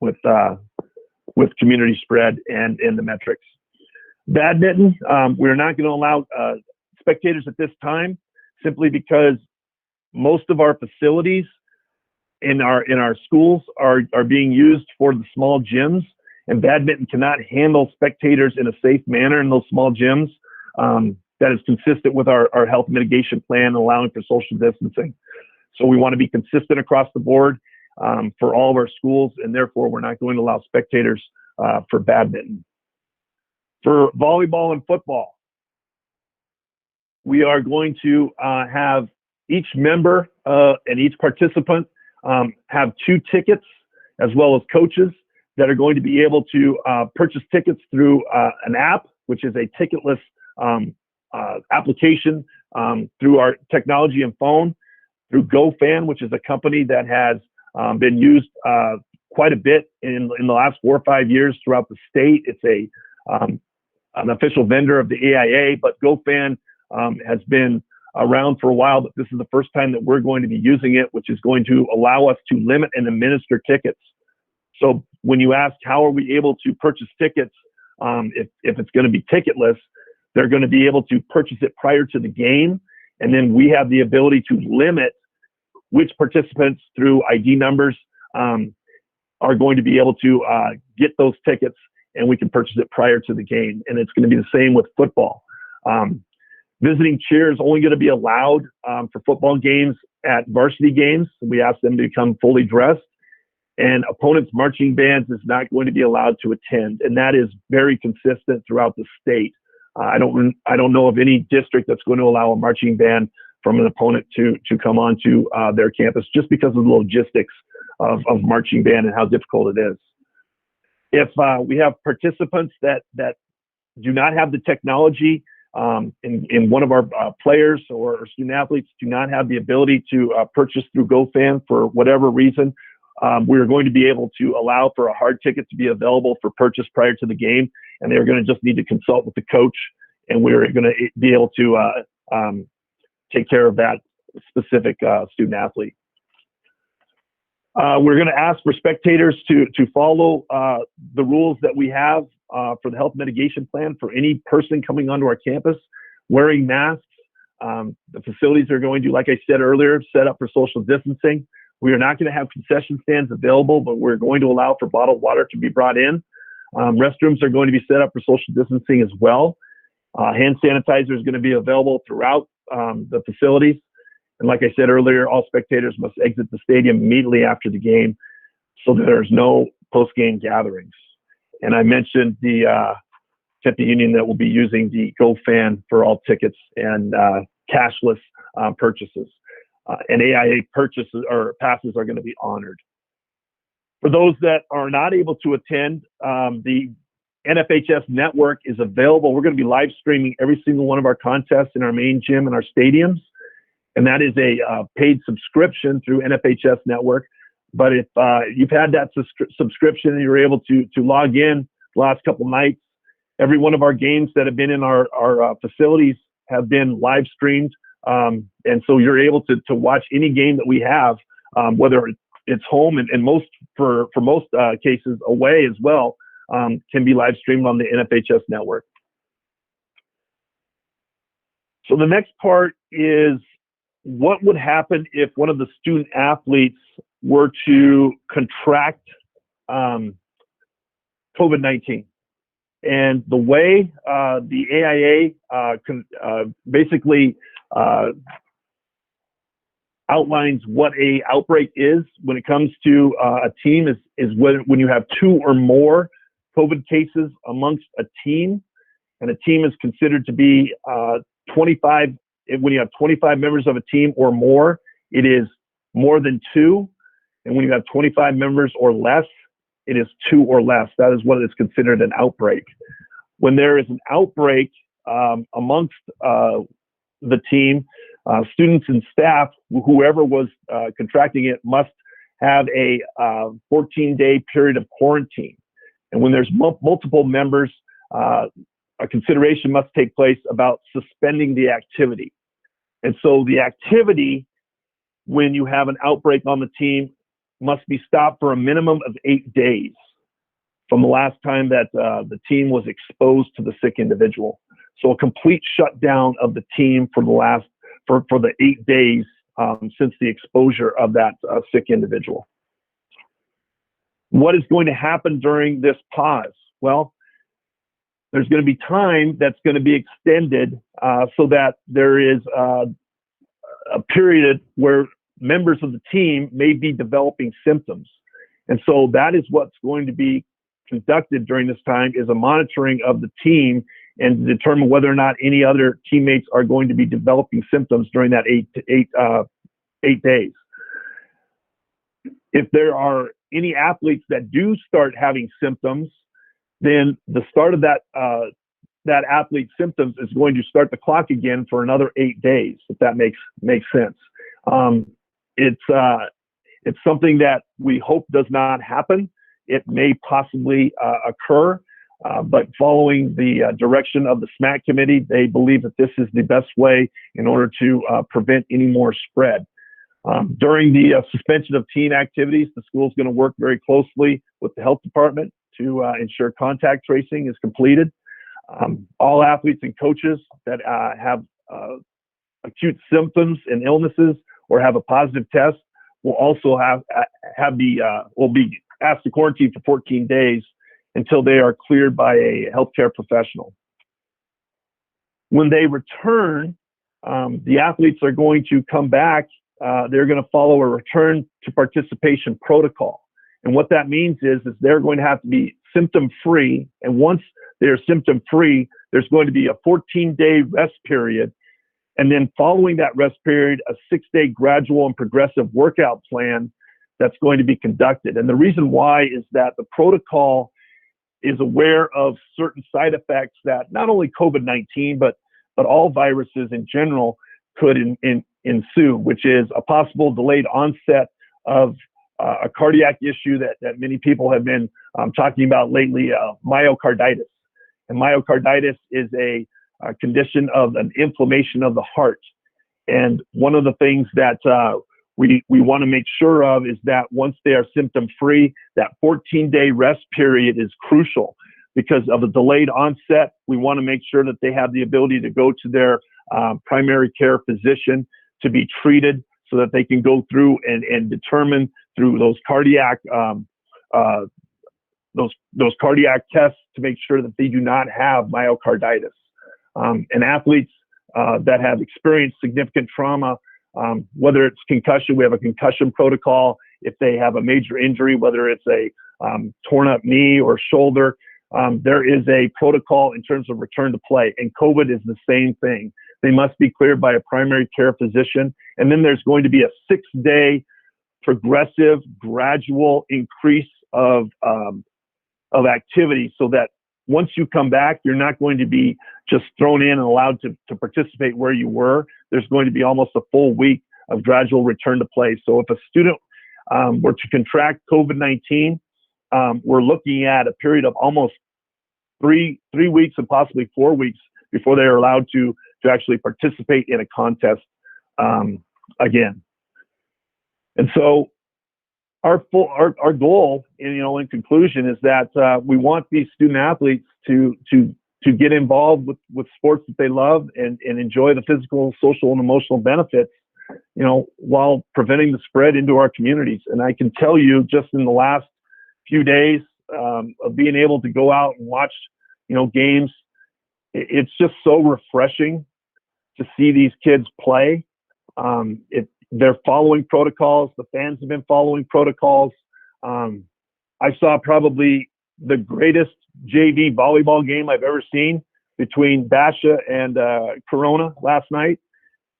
with community spread and the metrics. Badminton, we're not going to allow spectators at this time, simply because most of our facilities in our schools are being used for the small gyms, and badminton cannot handle spectators in a safe manner in those small gyms. That is consistent with our health mitigation plan, allowing for social distancing. So we want to be consistent across the board for all of our schools, and therefore we're not going to allow spectators for badminton. For volleyball and football, we are going to have each member and each participant have 2 tickets, as well as coaches that are going to be able to purchase tickets through an app, which is a ticketless application through our technology and phone, through GoFan, which is a company that has been used quite a bit in the last 4 or 5 years throughout the state. It's an official vendor of the AIA, but GoFan has been around for a while, but this is the first time that we're going to be using it, which is going to allow us to limit and administer tickets. So when you ask how are we able to purchase tickets, if it's going to be ticketless, they're going to be able to purchase it prior to the game, and then we have the ability to limit which participants through ID numbers are going to be able to get those tickets, and we can purchase it prior to the game. And it's going to be the same with football. Visiting cheer is only going to be allowed for football games at varsity games. We ask them to become fully dressed, and opponents' marching bands is not going to be allowed to attend. And that is very consistent throughout the state. I don't know of any district that's going to allow a marching band from an opponent to come onto their campus, just because of the logistics of marching band and how difficult it is. If we have participants that do not have the technology, in one of our players or student athletes do not have the ability to purchase through GoFan for whatever reason, we're going to be able to allow for a hard ticket to be available for purchase prior to the game, and they're going to just need to consult with the coach, and we're going to be able to take care of that specific student athlete. We're going to ask for spectators to follow the rules that we have for the health mitigation plan for any person coming onto our campus, wearing masks. The facilities are going to, like I said earlier, set up for social distancing. We are not going to have concession stands available, but we're going to allow for bottled water to be brought in. Restrooms are going to be set up for social distancing as well. Hand sanitizer is going to be available throughout the facilities. And like I said earlier, all spectators must exit the stadium immediately after the game, so that there's no post-game gatherings. And I mentioned the Tempe Union that will be using the GoFan for all tickets and cashless purchases. And AIA purchases or passes are going to be honored. For those that are not able to attend, the NFHS network is available. We're going to be live streaming every single one of our contests in our main gym and our stadiums. And that is a paid subscription through NFHS network. But if you've had that subscription and you're able to log in the last couple nights, every one of our games that have been in our facilities have been live streamed. And so you're able to watch any game that we have, whether it's home and for most cases away as well, can be live streamed on the NFHS network. So the next part is what would happen if one of the student athletes were to contract COVID-19. And the way the AIA basically outlines what a outbreak is when it comes to a team is when you have 2 or more COVID cases amongst a team, and a team is considered to be 25. When you have 25 members of a team or more, it is more than 2. And when you have 25 members or less, it is 2 or less. That is what is considered an outbreak. When there is an outbreak amongst the team, students and staff, whoever was contracting it, must have a 14-day period of quarantine. And when there's multiple members, a consideration must take place about suspending the activity. And so the activity, when you have an outbreak on the team, must be stopped for a minimum of 8 days from the last time that the team was exposed to the sick individual. So a complete shutdown of the team for the 8 days since the exposure of that sick individual. What is going to happen during this pause? Well, there's going to be time that's going to be extended so that there is a period where members of the team may be developing symptoms. And so that is what's going to be conducted during this time, is a monitoring of the team and determine whether or not any other teammates are going to be developing symptoms during that 8 days. If there are any athletes that do start having symptoms, then the start of that athlete's symptoms is going to start the clock again for another 8 days, if that makes sense. It's something that we hope does not happen. It may possibly occur, but following the direction of the SMAC committee, they believe that this is the best way in order to prevent any more spread. During the suspension of team activities, the school is going to work very closely with the health department to ensure contact tracing is completed. All athletes and coaches that have acute symptoms and illnesses or have a positive test will also will be asked to quarantine for 14 days until they are cleared by a healthcare professional. When they return, the athletes are going to come back. They're going to follow a return to participation protocol. And what that means is they're going to have to be symptom-free. And once they're symptom-free, there's going to be a 14-day rest period. And then following that rest period, a 6-day gradual and progressive workout plan that's going to be conducted. And the reason why is that the protocol is aware of certain side effects that not only COVID-19, but all viruses in general could ensue, which is a possible delayed onset of a cardiac issue that many people have been talking about lately, myocarditis. And myocarditis is a condition of an inflammation of the heart. And one of the things that we want to make sure of is that once they are symptom-free, that 14-day rest period is crucial because of a delayed onset. We want to make sure that they have the ability to go to their primary care physician to be treated so that they can go through and determine through those cardiac those cardiac tests to make sure that they do not have myocarditis. And athletes that have experienced significant trauma, whether it's concussion, we have a concussion protocol. If they have a major injury, whether it's a torn up knee or shoulder, there is a protocol in terms of return to play. And COVID is the same thing. They must be cleared by a primary care physician. And then there's going to be a 6-day progressive, gradual increase of activity so that once you come back, you're not going to be just thrown in and allowed to participate where you were. There's going to be almost a full week of gradual return to play. So if a student were to contract COVID-19, we're looking at a period of almost three weeks and possibly 4 weeks before they are allowed to actually participate in a contest again. And so our goal, in conclusion, is that we want these student athletes to get involved with sports that they love and enjoy the physical, social, and emotional benefits, while preventing the spread into our communities. And I can tell you, just in the last few days of being able to go out and watch, games, it's just so refreshing to see these kids play. They're following protocols. The fans have been following protocols. I saw probably the greatest JV volleyball game I've ever seen between Basha and Corona last night,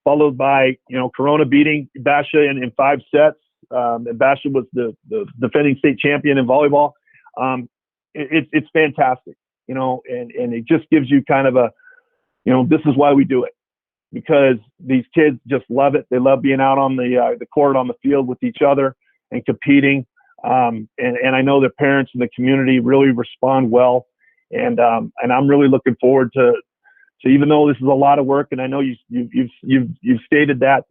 followed by, Corona beating Basha in 5 sets. And Basha was the defending state champion in volleyball. It's fantastic, and it just gives you kind of a, this is why we do it. Because these kids just love it. They love being out on the court, on the field with each other and competing. And I know their parents and the community really respond well. And I'm really looking forward to even though this is a lot of work, and I know you've stated that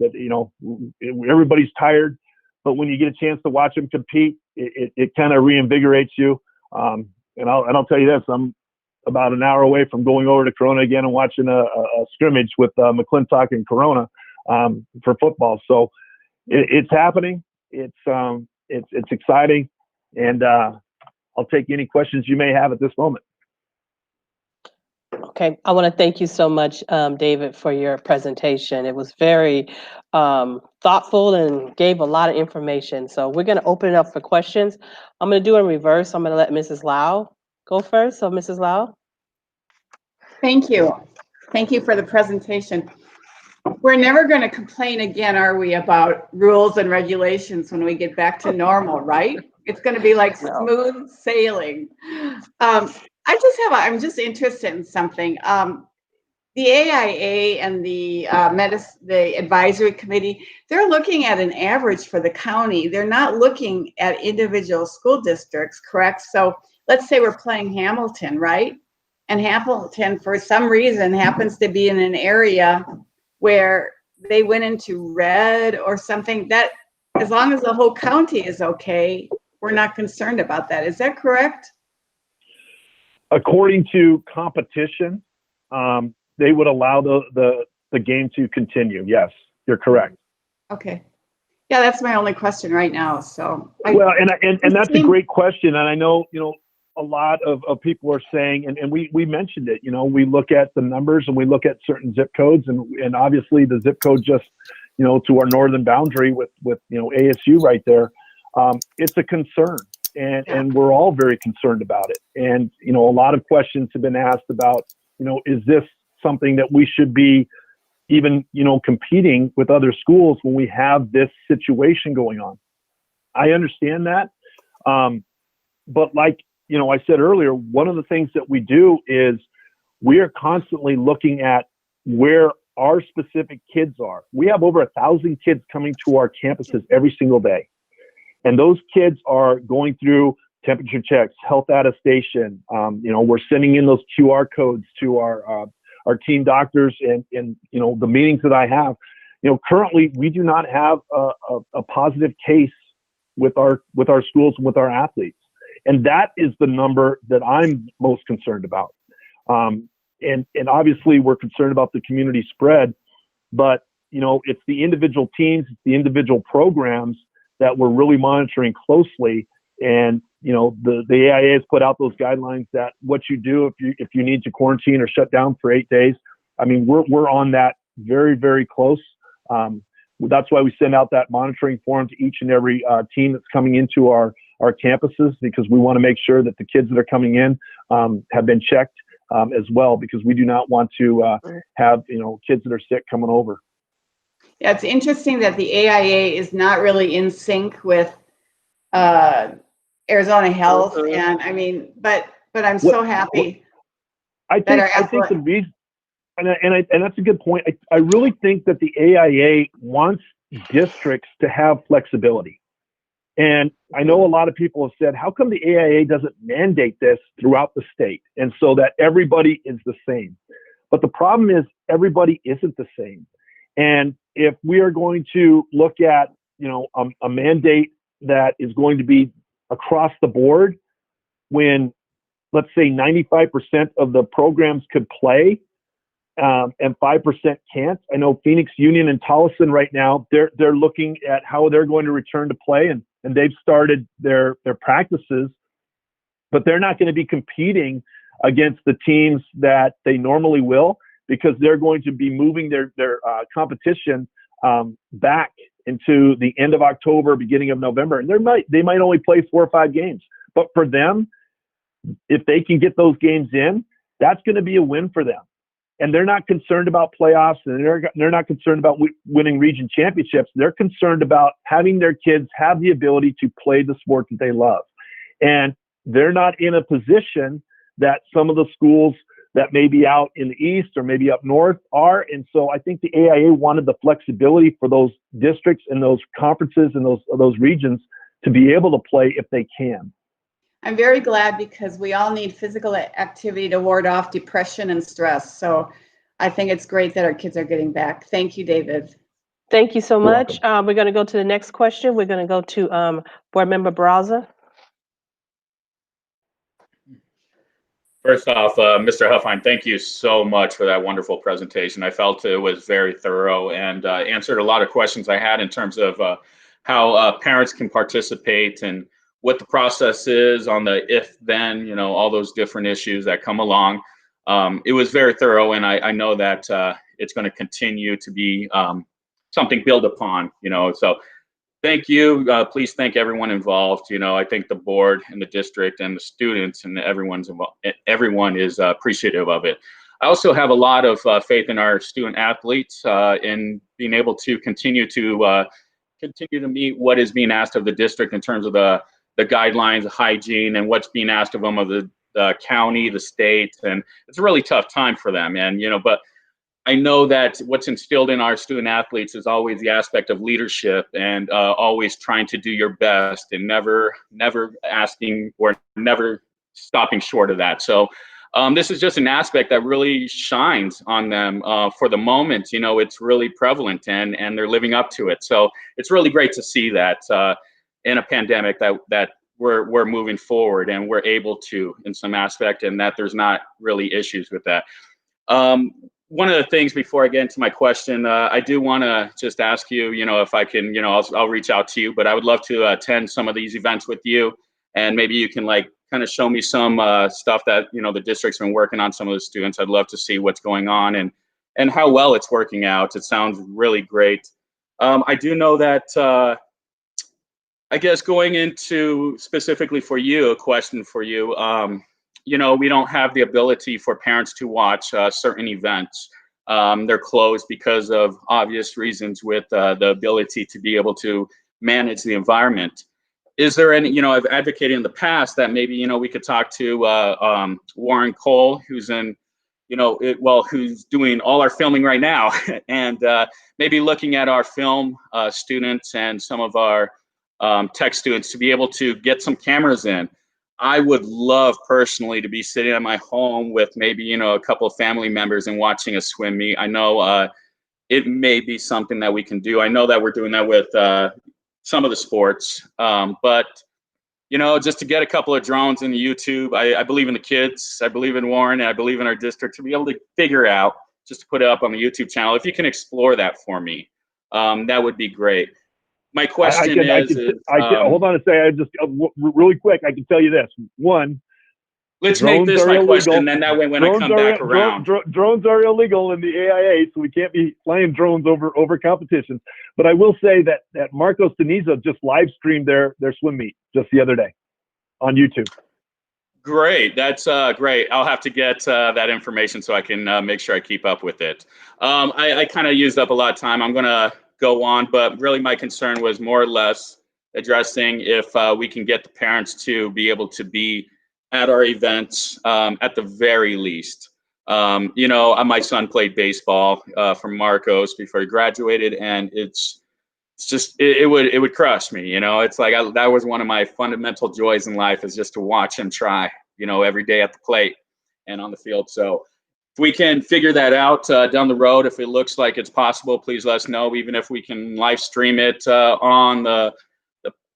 everybody's tired, but when you get a chance to watch them compete, it kind of reinvigorates you. And I'll tell you this, I'm about an hour away from going over to Corona again and watching a scrimmage with McClintock and Corona for football. So it's happening. It's exciting, and I'll take any questions you may have at this moment. Okay, I want to thank you so much, David, for your presentation. It was very thoughtful and gave a lot of information. So we're going to open it up for questions. I'm going to do it in reverse. I'm going to let Mrs. Lau go first. So Mrs. Lau. Thank you. Thank you for the presentation. We're never going to complain again, are we, about rules and regulations when we get back to normal, right? It's going to be like smooth sailing. I'm just interested in something. The AIA and the advisory committee, they're looking at an average for the county. They're not looking at individual school districts, correct? So let's say we're playing Hamilton, right? And Hamilton, for some reason, happens to be in an area where they went into red or something. That, as long as the whole county is okay, we're not concerned about that. Is that correct? According to competition, they would allow the game to continue. Yes, you're correct. Okay. Yeah, that's my only question right now. So and that's a great question. And I know, a lot of people are saying, and we mentioned it, we look at the numbers and we look at certain zip codes, and obviously the zip code just, to our northern boundary with ASU right there, it's a concern. And we're all very concerned about it. And, a lot of questions have been asked about, is this something that we should be even, competing with other schools when we have this situation going on? I understand that. But like, I said earlier, one of the things that we do is we are constantly looking at where our specific kids are. We have over 1,000 kids coming to our campuses every single day. And those kids are going through temperature checks, health attestation. We're sending in those QR codes to our team doctors and the meetings that I have. Currently we do not have a positive case with our schools and with our athletes. And that is the number that I'm most concerned about. And obviously we're concerned about the community spread, but it's the individual teams, it's the individual programs that we're really monitoring closely. And, the AIA has put out those guidelines that what you do if you need to quarantine or shut down for 8 days. I mean, we're on that very, very close. That's why we send out that monitoring form to each and every team that's coming into our campuses, because we want to make sure that the kids that are coming in have been checked as well, because we do not want to have, kids that are sick coming over. Yeah, it's interesting that the AIA is not really in sync with Arizona Health, and I mean, but I'm so happy. I think the reason, and that's a good point. I really think that the AIA wants districts to have flexibility, And I know a lot of people have said, how come the AIA doesn't mandate this throughout the state and so that everybody is the same? But the problem is everybody isn't the same. And if we are going to look at, a mandate that is going to be across the board, when let's say 95% of the programs could play and 5% can't. I know Phoenix Union and Tolleson right now, they're looking at how they're going to return to play, and they've started their practices, but they're not going to be competing against the teams that they normally will, because they're going to be moving their competition back into the end of October, beginning of November. And they might only play 4 or 5 games. But for them, if they can get those games in, that's going to be a win for them. And they're not concerned about playoffs, and they're not concerned about winning region championships. They're concerned about having their kids have the ability to play the sport that they love. And they're not in a position that some of the schools that may be out in the east or maybe up north are. And so I think the AIA wanted the flexibility for those districts and those conferences and those regions to be able to play if they can. I'm very glad, because we all need physical activity to ward off depression and stress. So I think it's great that our kids are getting back. Thank you, David. Thank you so You're much. We're going to go to the next question. We're going to go to Board Member Braza. First off, Mr. Huffine, thank you so much for that wonderful presentation. I felt it was very thorough and answered a lot of questions I had in terms of how parents can participate and what the process is on the if-then, all those different issues that come along. It was very thorough, and I know that it's going to continue to be something built upon, so thank you. Please thank everyone involved. I think the board and the district and the students and everyone's involved. Everyone is appreciative of it. I also have a lot of faith in our student athletes in being able to continue to meet what is being asked of the district in terms of the guidelines, hygiene, and what's being asked of them of the county, the state, and it's a really tough time for them. And but I know that what's instilled in our student athletes is always the aspect of leadership and always trying to do your best and never asking or never stopping short of that. So this is just an aspect that really shines on them for the moment. It's really prevalent and they're living up to it. So it's really great to see that in a pandemic that we're moving forward and we're able to in some aspect, and that there's not really issues with that. One of the things before I get into my question, I do want to just ask you, if I can, I'll reach out to you, but I would love to attend some of these events with you, and maybe you can kind of show me some stuff that, the district's been working on, some of the students. I'd love to see what's going on and how well it's working out. It sounds really great. I do know that, I guess going into specifically for you, a question for you, we don't have the ability for parents to watch certain events. They're closed because of obvious reasons with the ability to be able to manage the environment. Is there any, I've advocated in the past that maybe, we could talk to Warren Cole, who's in, who's doing all our filming right now, and maybe looking at our film students and some of our tech students to be able to get some cameras in. I would love personally to be sitting at my home with maybe, a couple of family members and watching a swim meet. I know it may be something that we can do. I know that we're doing that with some of the sports, but, just to get a couple of drones in the YouTube, I believe in the kids, I believe in Warren, and I believe in our district to be able to figure out, just to put it up on the YouTube channel. If you can explore that for me, that would be great. My question hold on a second. Really quick, I can tell you this. One, let's make this my question, and that way when I come back around. Drones are illegal in the AIA, so we can't be flying drones over competitions. But I will say that Marcos Denizo just live streamed their swim meet just the other day on YouTube. Great, that's great. I'll have to get that information so I can make sure I keep up with it. I kind of used up a lot of time. I'm gonna go on, but really my concern was more or less addressing if we can get the parents to be able to be at our events at the very least. My son played baseball for Marcos before he graduated, and it's it's just, it would crush me. You know, it's like that was one of my fundamental joys in life, is just to watch him try, you know, every day at the plate and on the field. So if we can figure that out down the road, if it looks like it's possible, please let us know. Even if we can live stream it on the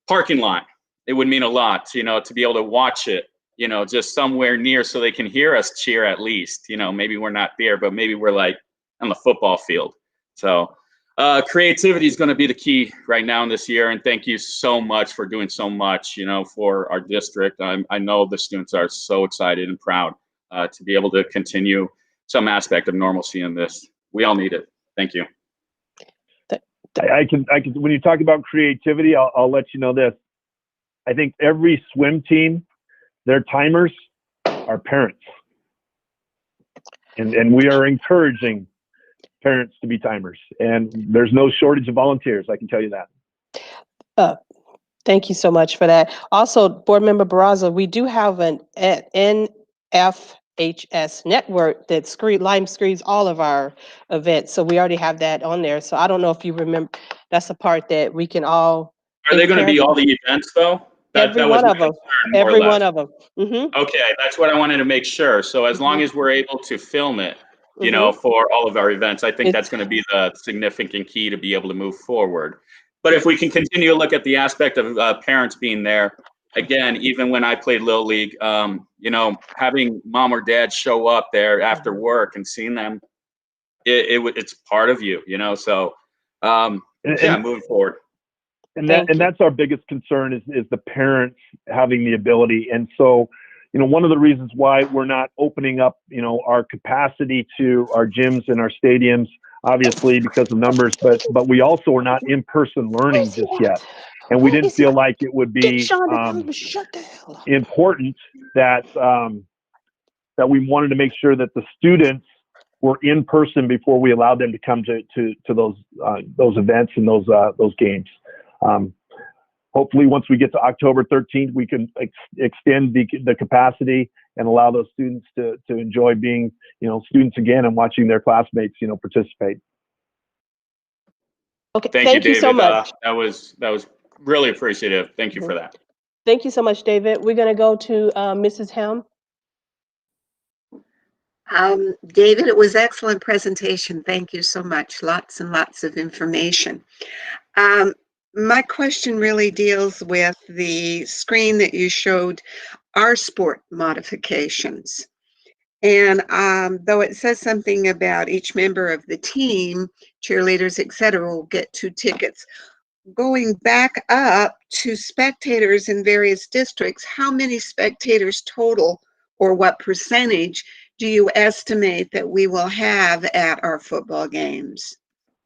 parking lot, it would mean a lot, you know, to be able to watch it, you know, just somewhere near, so they can hear us cheer at least. You know, maybe we're not there, but maybe we're like on the football field. So creativity is going to be the key right now in this year. And thank you so much for doing so much, you know, for our district. I know the students are so excited and proud to be able to continue some aspect of normalcy in this. We all need it. Thank you. I can, when you talk about creativity, I'll let you know this. I think every swim team, their timers are parents. And we are encouraging parents to be timers. And there's no shortage of volunteers, I can tell you that. Thank you so much for that. Also, Board Member Barraza, we do have an NFHS network that live screens all of our events. So we already have that on there. So I don't know if you remember, that's a part that we can all. Are they going to be all the events though? Every one of them. Every one of them. Okay, that's what I wanted to make sure. So as long as we're able to film it, you know, for all of our events, I think that's going to be the significant key to be able to move forward. But if we can continue to look at the aspect of parents being there, again, even when I played Little League, you know, having mom or dad show up there after work and seeing them, it's part of you, you know. So yeah, moving forward. And that's our biggest concern is the parents having the ability. And so, you know, one of the reasons why we're not opening up, you know, our capacity to our gyms and our stadiums, obviously because of numbers, but we also are not in-person learning just yet. And we didn't feel like it would be important that that we wanted to make sure that the students were in person before we allowed them to come to those events and those games. Hopefully, once we get to October 13th, we can extend the capacity and allow those students to enjoy being, you know, students again and watching their classmates, you know, participate. Okay, thank you, David. So much. That was really appreciative. Thank you for that. Thank you so much, David. We're going to go to Mrs. Helm. David, it was excellent presentation. Thank you so much. Lots and lots of information. My question really deals with the screen that you showed, our sport modifications. And though it says something about each member of the team, cheerleaders, etc., will get 2 tickets. Going back up to spectators in various districts, how many spectators total, or what percentage do you estimate that we will have at our football games?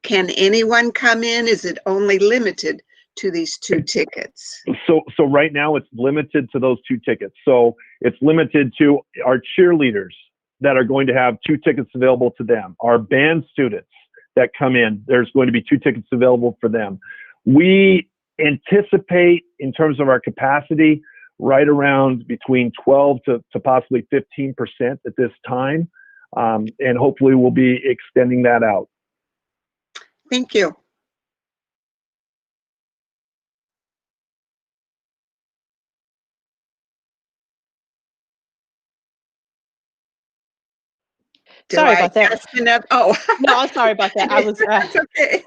Can anyone come in? Is it only limited to these 2 tickets? So right now it's limited to those 2 tickets. So it's limited to our cheerleaders that are going to have 2 tickets available to them. Our band students that come in, there's going to be 2 tickets available for them. We anticipate, in terms of our capacity, right around between 12 to possibly 15% at this time. And hopefully we'll be extending that out. Thank you. Sorry about that. Oh, no, I'm sorry about that. I was that's okay.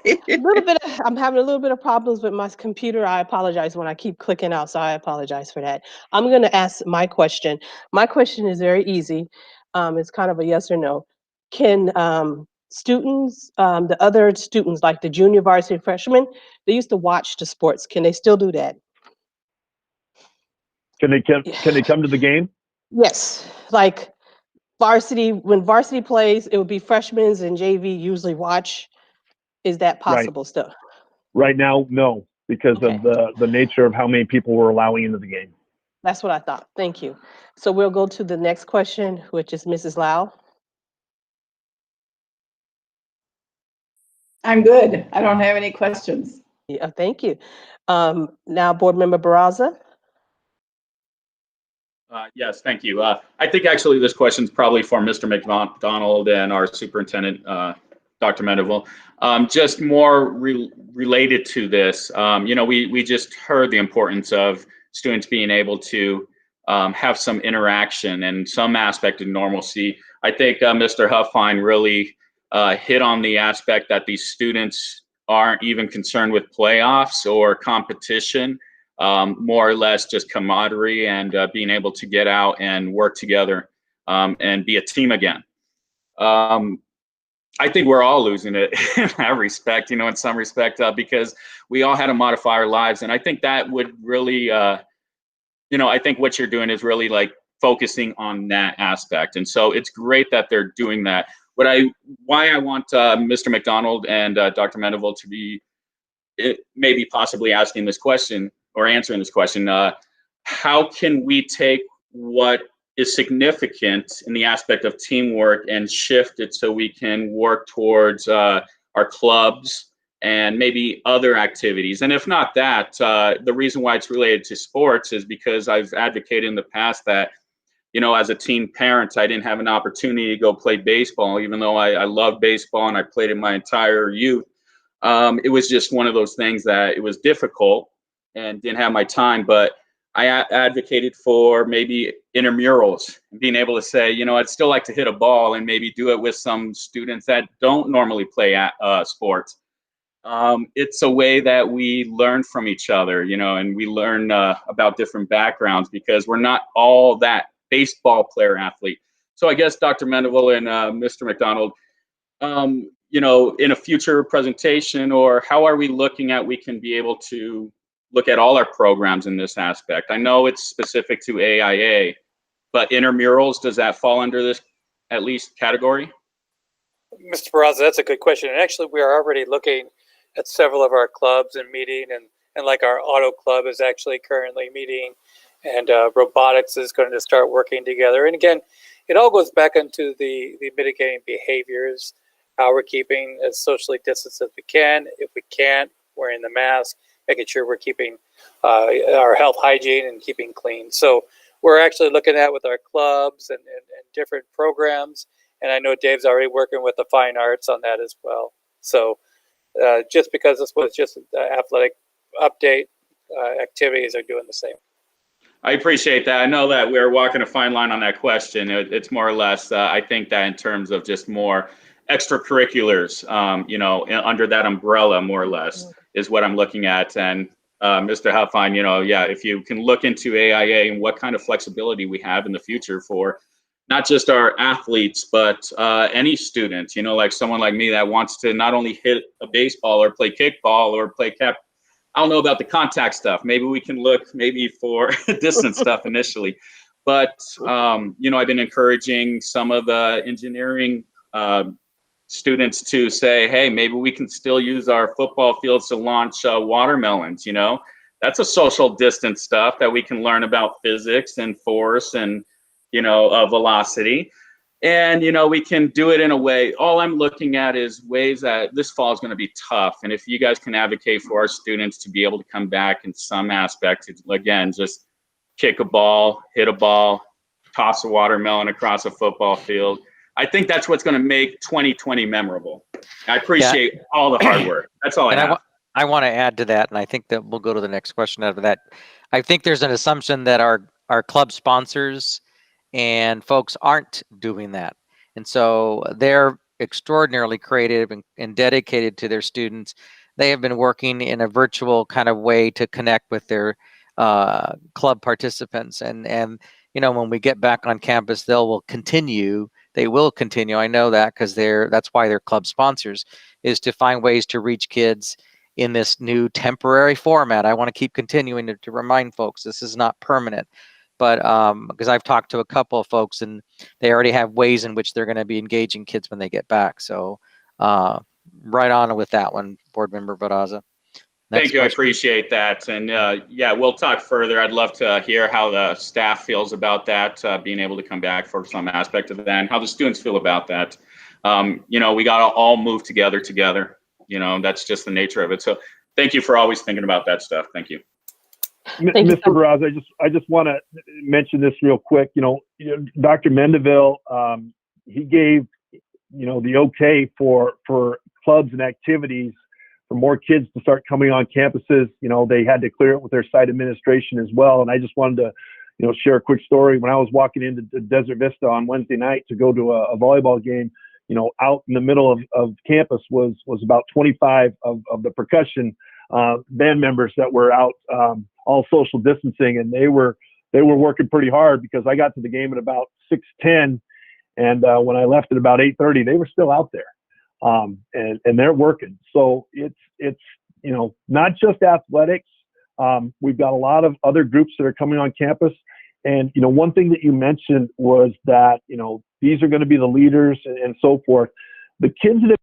I'm having a little bit of problems with my computer. I apologize when I keep clicking out, so I apologize for that. I'm going to ask my question. My question is very easy. It's kind of a yes or no. Can students, the other students, like the junior varsity freshmen, they used to watch the sports. Can they still do that? Can they come to the game? Yes, like varsity, when varsity plays, it would be freshmen and JV usually watch. Is that possible still? Right now, no, because of the nature of how many people we're allowing into the game. That's what I thought. Thank you. So we'll go to the next question, which is Mrs. Lau. I'm good. I don't have any questions. Yeah, thank you. Now, Board Member Barraza. Yes, thank you. I think actually this question is probably for Mr. McDonald and our superintendent, Dr. Mendeville. Just more related to this, we just heard the importance of students being able to have some interaction and some aspect of normalcy. I think Mr. Huffine really hit on the aspect that these students aren't even concerned with playoffs or competition, more or less just camaraderie and being able to get out and work together and be a team again. I think we're all losing it in that respect, in some respect, because we all had to modify our lives. And I think that would really, I think what you're doing is really like focusing on that aspect. And so it's great that they're doing that. Why I want Mr. McDonald and Dr. Mendeville to be maybe possibly asking this question or answering this question, how can we take what is significant in the aspect of teamwork and shift it so we can work towards our clubs and maybe other activities? And if not that, the reason why it's related to sports is because I've advocated in the past that, as a teen parent, I didn't have an opportunity to go play baseball, even though I love baseball and I played it my entire youth. It was just one of those things that it was difficult and didn't have my time, but I advocated for maybe intramurals, being able to say, I'd still like to hit a ball and maybe do it with some students that don't normally play sports. It's a way that we learn from each other, and we learn about different backgrounds because we're not all that baseball player athlete. So I guess Dr. Mendeville and Mr. McDonald, in a future presentation, or how are we looking at we can be able to look at all our programs in this aspect? I know it's specific to AIA, but intramurals, does that fall under this at least category? Mr. Barraza, that's a good question. And actually, we are already looking at several of our clubs and meeting, and like our auto club is actually currently meeting, and robotics is going to start working together. And again, it all goes back into the mitigating behaviors, how we're keeping as socially distanced as we can. If we can't, wearing the mask, making sure we're keeping our health hygiene and keeping clean. So we're actually looking at with our clubs and different programs. And I know Dave's already working with the fine arts on that as well. So just because this was just athletic update, activities are doing the same. I appreciate that. I know that we're walking a fine line on that question. It's more or less, I think that in terms of just more extracurriculars, under that umbrella, more or less, is what I'm looking at. And Mr. Huffine, if you can look into AIA and what kind of flexibility we have in the future for not just our athletes, but any student, like someone like me that wants to not only hit a baseball or play kickball or play I don't know about the contact stuff. Maybe we can look for distance stuff initially. But, I've been encouraging some of the engineering students to say, hey, maybe we can still use our football fields to launch watermelons, That's a social distance stuff that we can learn about physics and force and, velocity. And, we can do it in a way. All I'm looking at is ways that this fall is going to be tough. And if you guys can advocate for our students to be able to come back in some aspect, again, just kick a ball, hit a ball, toss a watermelon across a football field. I think that's what's going to make 2020 memorable. I appreciate all the hard work. That's all I have. I want to add to that, and I think that we'll go to the next question after that. I think there's an assumption that our club sponsors and folks aren't doing that. And so they're extraordinarily creative and dedicated to their students. They have been working in a virtual kind of way to connect with their club participants. And when we get back on campus, they will continue. I know that because that's why they're club sponsors, is to find ways to reach kids in this new temporary format. I want to keep continuing to remind folks this is not permanent. But because I've talked to a couple of folks and they already have ways in which they're going to be engaging kids when they get back. So right on with that one, Board Member Barraza. Thank you. I appreciate that. And we'll talk further. I'd love to hear how the staff feels about that, being able to come back for some aspect of that, and how the students feel about that. We got to all move together. That's just the nature of it. So thank you for always thinking about that stuff. Thank you. Mr. Barraza, I just want to mention this real quick. Dr. Mendeville, he gave the okay for clubs and activities for more kids to start coming on campuses. They had to clear it with their site administration as well. And I just wanted to, share a quick story. When I was walking into Desert Vista on Wednesday night to go to a volleyball game, out in the middle of campus was about 25 of the percussion band members that were out all social distancing, and they were working pretty hard, because I got to the game at about 6:10, and when I left at about 8:30, they were still out there, and they're working. So it's not just athletics. We've got a lot of other groups that are coming on campus, and one thing that you mentioned was that these are going to be the leaders and so forth. The kids that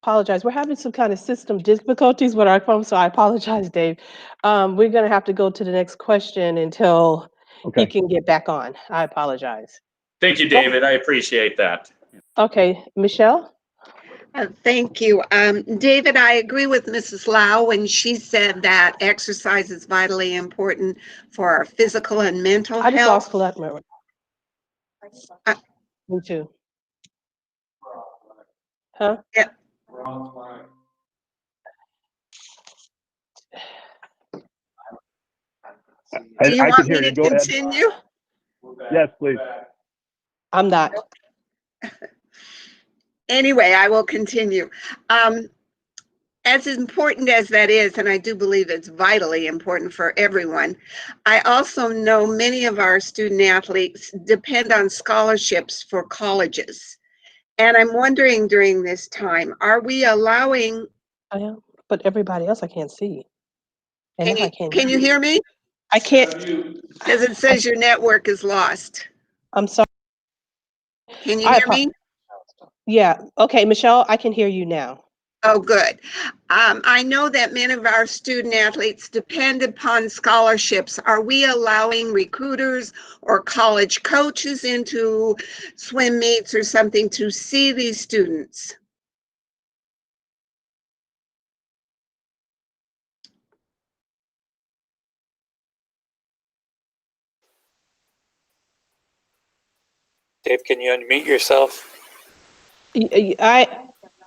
Apologize. We're having some kind of system difficulties with our phone, so I apologize, Dave. We're going to have to go to the next question until he can get back on. I apologize. Thank you, David. I appreciate that. Okay, Michelle? Thank you. David, I agree with Mrs. Lau when she said that exercise is vitally important for our physical and mental I just lost health. Colette. Me too. Huh? Yeah. Do you want me to continue? Yes, please. I'm not. Anyway, I will continue. As important as that is, and I do believe it's vitally important for everyone, I also know many of our student athletes depend on scholarships for colleges. And I'm wondering during this time, are we allowing... I am, but everybody else I can't see. And Can you hear me? I can't. Because it says your network is lost. I'm sorry. Can you hear me? Yeah. Okay, Michelle, I can hear you now. Oh, good. I know that many of our student athletes depend upon scholarships. Are we allowing recruiters or college coaches into swim meets or something to see these students? Dave, can you unmute yourself?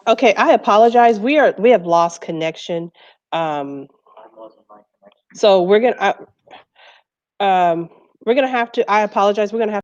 Okay, I apologize. We have lost connection. So we're gonna have to, I apologize. We're gonna have